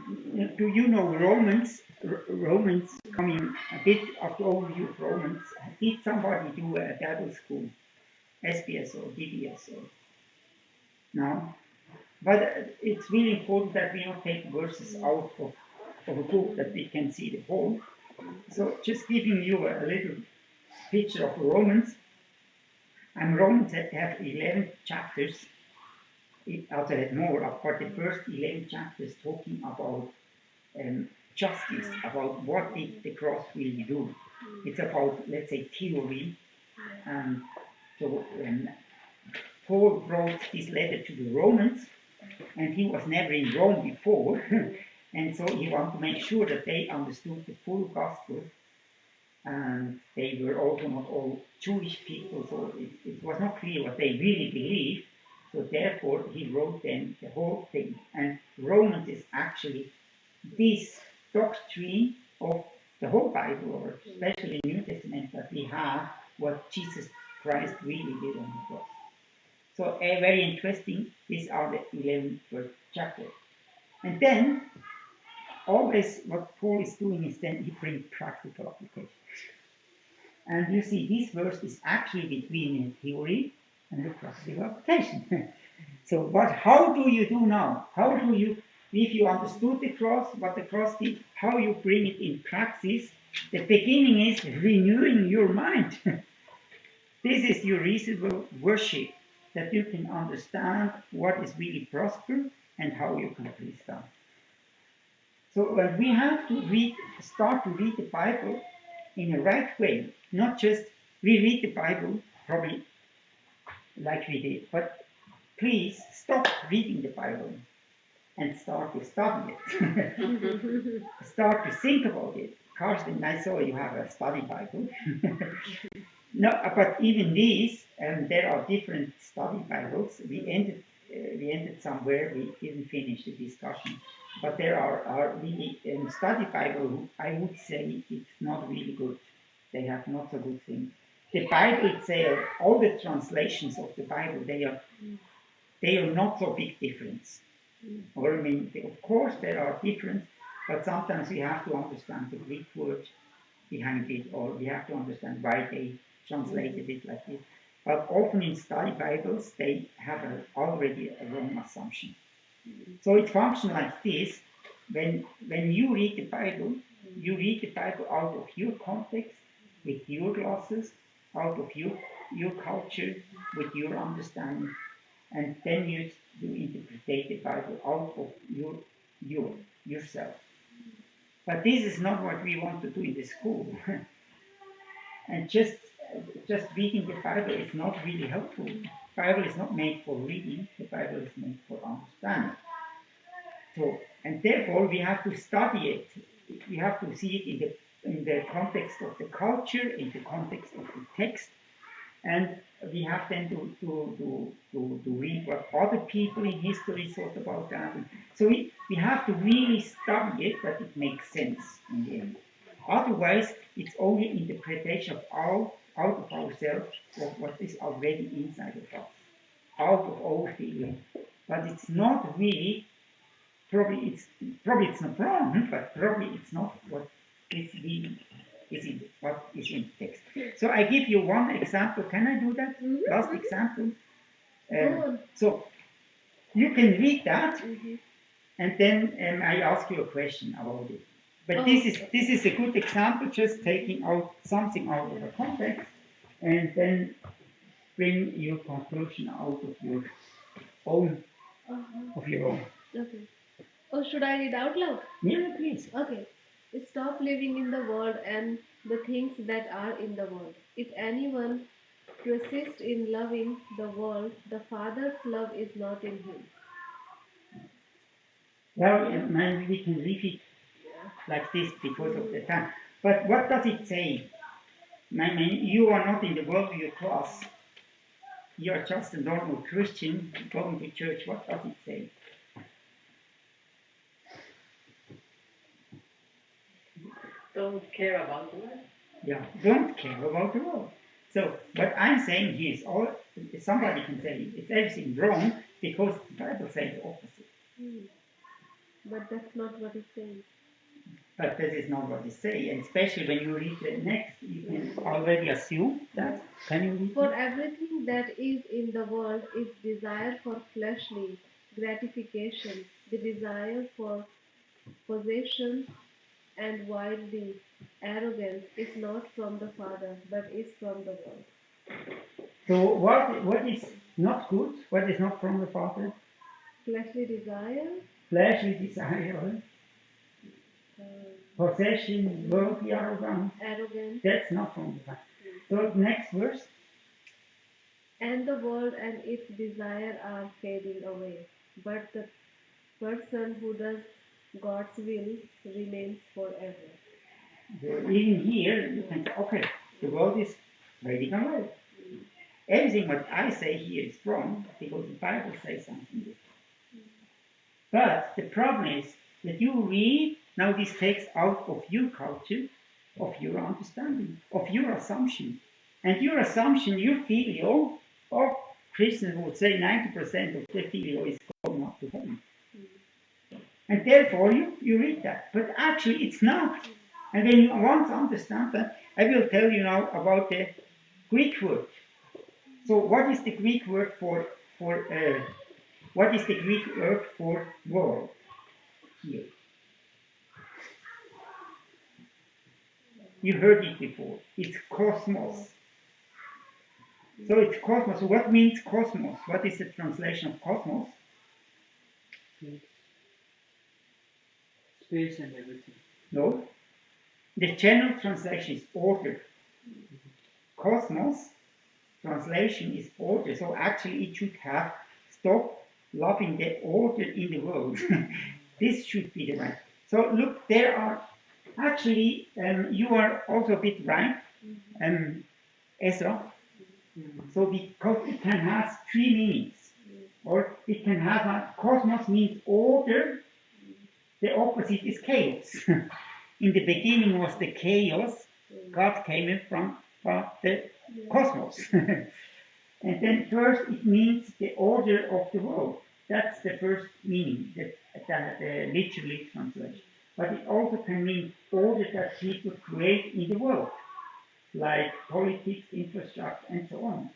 do you know Romans? Romans, coming a bit of the overview of Romans. Did somebody do a Bible school, SBS or DBS or no? But it's really important that we not take verses out of a book, that we can see the whole. So just giving you a little picture of Romans. And Romans have 11 chapters. It also had more, but the first 11 chapters talking about justice, about what did the cross really do. It's about, let's say, theory. So Paul wrote this letter to the Romans, and he was never in Rome before, and so he wanted to make sure that they understood the full gospel, and they were also not all Jewish people, so it was not clear what they really believed, so therefore he wrote them the whole thing. And Romans is actually this doctrine of the whole Bible, or especially New Testament, that we have what Jesus Christ really did on the cross. So very interesting. These are the 11 first chapters. And then, always what Paul is doing is then he brings practical application. And you see, this verse is actually between the theory and the practical application. So how do you do now? How do you, if you understood the cross, what the cross did, how you bring it in practice? The beginning is renewing your mind. This is your reasonable worship, that you can understand what is really prosper and how you can please God. So we have to start to read the Bible in a right way, not just we read the Bible probably like we did, but please stop reading the Bible and start to study it. Start to think about it. Carsten, I saw you have a study Bible. No, but even these, there are different study Bibles. We ended somewhere. We didn't finish the discussion, but there are really study Bible. I would say it's not really good. They have not so good things. The Bible itself, all the translations of the Bible, they are not so big difference. Or I mean, of course there are different, but sometimes we have to understand the Greek word behind it, or we have to understand why they translated it like this. But often in study Bibles, they have already a wrong assumption. So it functions like this. When you read the Bible, you read the Bible out of your context, with your glasses, out of your culture, with your understanding, and then you interpret the Bible out of yourself. But this is not what we want to do in the school. And just reading the Bible is not really helpful. The Bible is not made for reading. The Bible is made for understanding. So, and therefore we have to study it. We have to see it in the context of the culture, in the context of the text, and we have then to read what other people in history thought about that. So we have to really study it, that it makes sense in the end. Otherwise, it's only interpretation out of ourselves of what is already inside of us, out of our feeling. But it's not really, probably it's not wrong, but probably it's not what is really what is in the text. So I give you one example. Can I do that? Last example. So you can read that, and then I ask you a question about it. But this is a good example, just taking out something out of a context, and then bring your conclusion out of your own. Okay. Oh, should I read out loud? Yeah, please. Okay. Stop living in the world and the things that are in the world. If anyone persists in loving the world, the Father's love is not in him. Well, maybe we can leave it like this because of the time. But what does it say? You are not in the Worldview class. you're just a normal Christian going to church, what does it say? Don't care about the world. Yeah, don't care about the world. So what I'm saying here is all somebody can say it's everything wrong because the Bible says the opposite. But that's not what it says. But that is not what it says, and especially when you read the next, you can already assume that. Can you read For it? everything that is in the world is desire for fleshly gratification, the desire for possession and worldly arrogance is not from the Father, but is from the world. So what is not good? What is not from the Father? Fleshly desire, Fleshly desire, possession, worldly arrogance. arrogance, That's not from the Father. So next verse. and the world and its desire are fading away, but the person who does God's will remains forever. So even here, you can say, okay, the world is fading away. Everything what I say here is wrong because the Bible says something different. But the problem is that you read now this text out of your culture, of your understanding, of your assumption. And your assumption, your filio, or Christians would say 90% of the filio is going up to heaven. And therefore you read that. But actually it's not. And when you want to understand that, I will tell you now about the Greek word. So what is the Greek word for what is the Greek word for world here? You heard it before. It's cosmos. So it's cosmos. So what means cosmos? What is the translation of cosmos? Space and everything. No. The general translation is order. Cosmos translation is order. So actually it should have stop loving the order in the world. This should be the right. So look, there are actually you are also a bit right, Ezra. So because it can have three meanings, or it can have a cosmos means order. The opposite is chaos. In the beginning was the chaos. God came in from the cosmos. And then first it means the order of the world. That's the first meaning, the literally translation. But it also can mean order that people create in the world, like politics, infrastructure, and so on.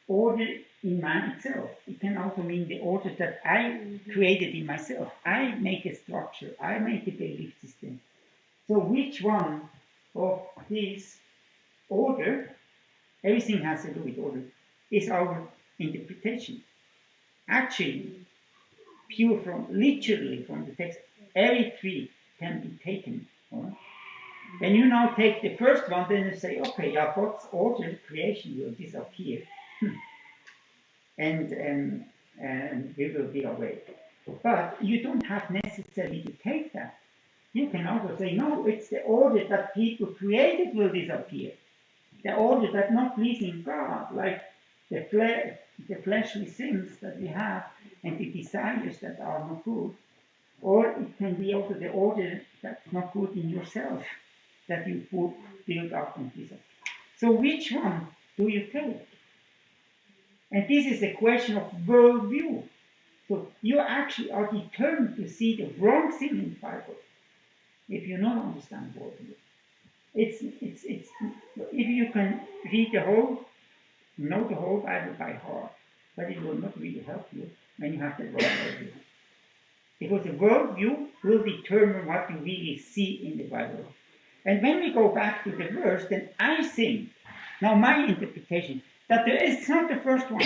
Order in man itself. It can also mean the order that I created in myself. I make a structure, I make a belief system. So which one of these order, everything has to do with order, is our interpretation. Actually, pure from, literally from the text, every three can be taken. Right? When you now take the first one, then you say, okay, yeah, God's order, creation will disappear. And we will be away. But you don't have necessarily to take that. You can also say, no, it's the order that people created will disappear. The order that not pleasing God, like the fleshly sins that we have and the desires that are not good. Or it can be also the order that's not good in yourself, that you build up and disappear. So which one do you take? And this is a question of worldview. So you actually are determined to see the wrong thing in the Bible if you don't understand worldview. It's if you can read know the whole Bible by heart, but it will not really help you when you have the wrong worldview. Because the worldview will determine what you really see in the Bible. And when we go back to the verse, then I think, now my interpretation, that it's not the first one.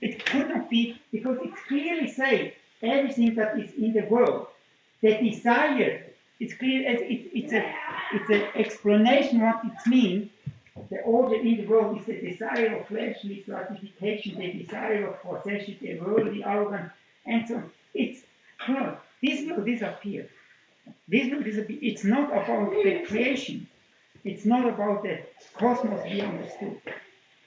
It could not be, because it clearly says everything that is in the world, the desire, it's clear, it's an explanation what it means. The order in the world is the desire of fleshly gratification, the desire of possession, the worldly arrogance, and so on. It's clear. This will disappear. This will disappear. It's not about the creation. It's not about the cosmos we understood.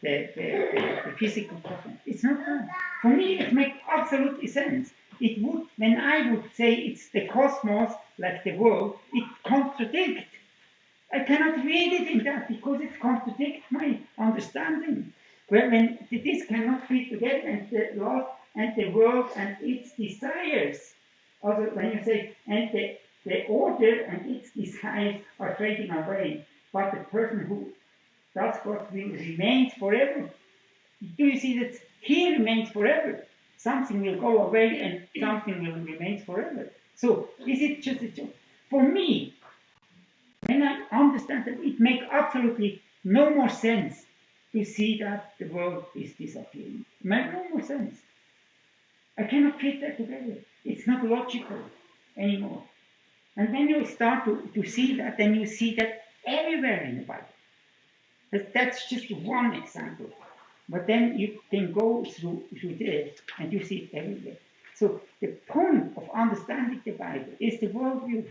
the physical cosmos. It's not that. For me, it makes absolutely sense. It would, when I would say it's the cosmos, like the world, it contradicts. I cannot read it in that because it contradicts my understanding. When this cannot fit together, and the Lord and the world and its desires. Also, when you say, and the order and its desires are fading away, but the person who does God's will remains forever. Do you see that he remains forever? Something will go away and something will remain forever. So, is it just a joke? For me, when I understand that, it makes absolutely no more sense to see that the world is disappearing. It makes no more sense. I cannot fit that together. It's not logical anymore. And when you start to see that, then you see that everywhere in the Bible. That's just one example. But then you can go through this and you see it everywhere. So the point of understanding the Bible is the worldview.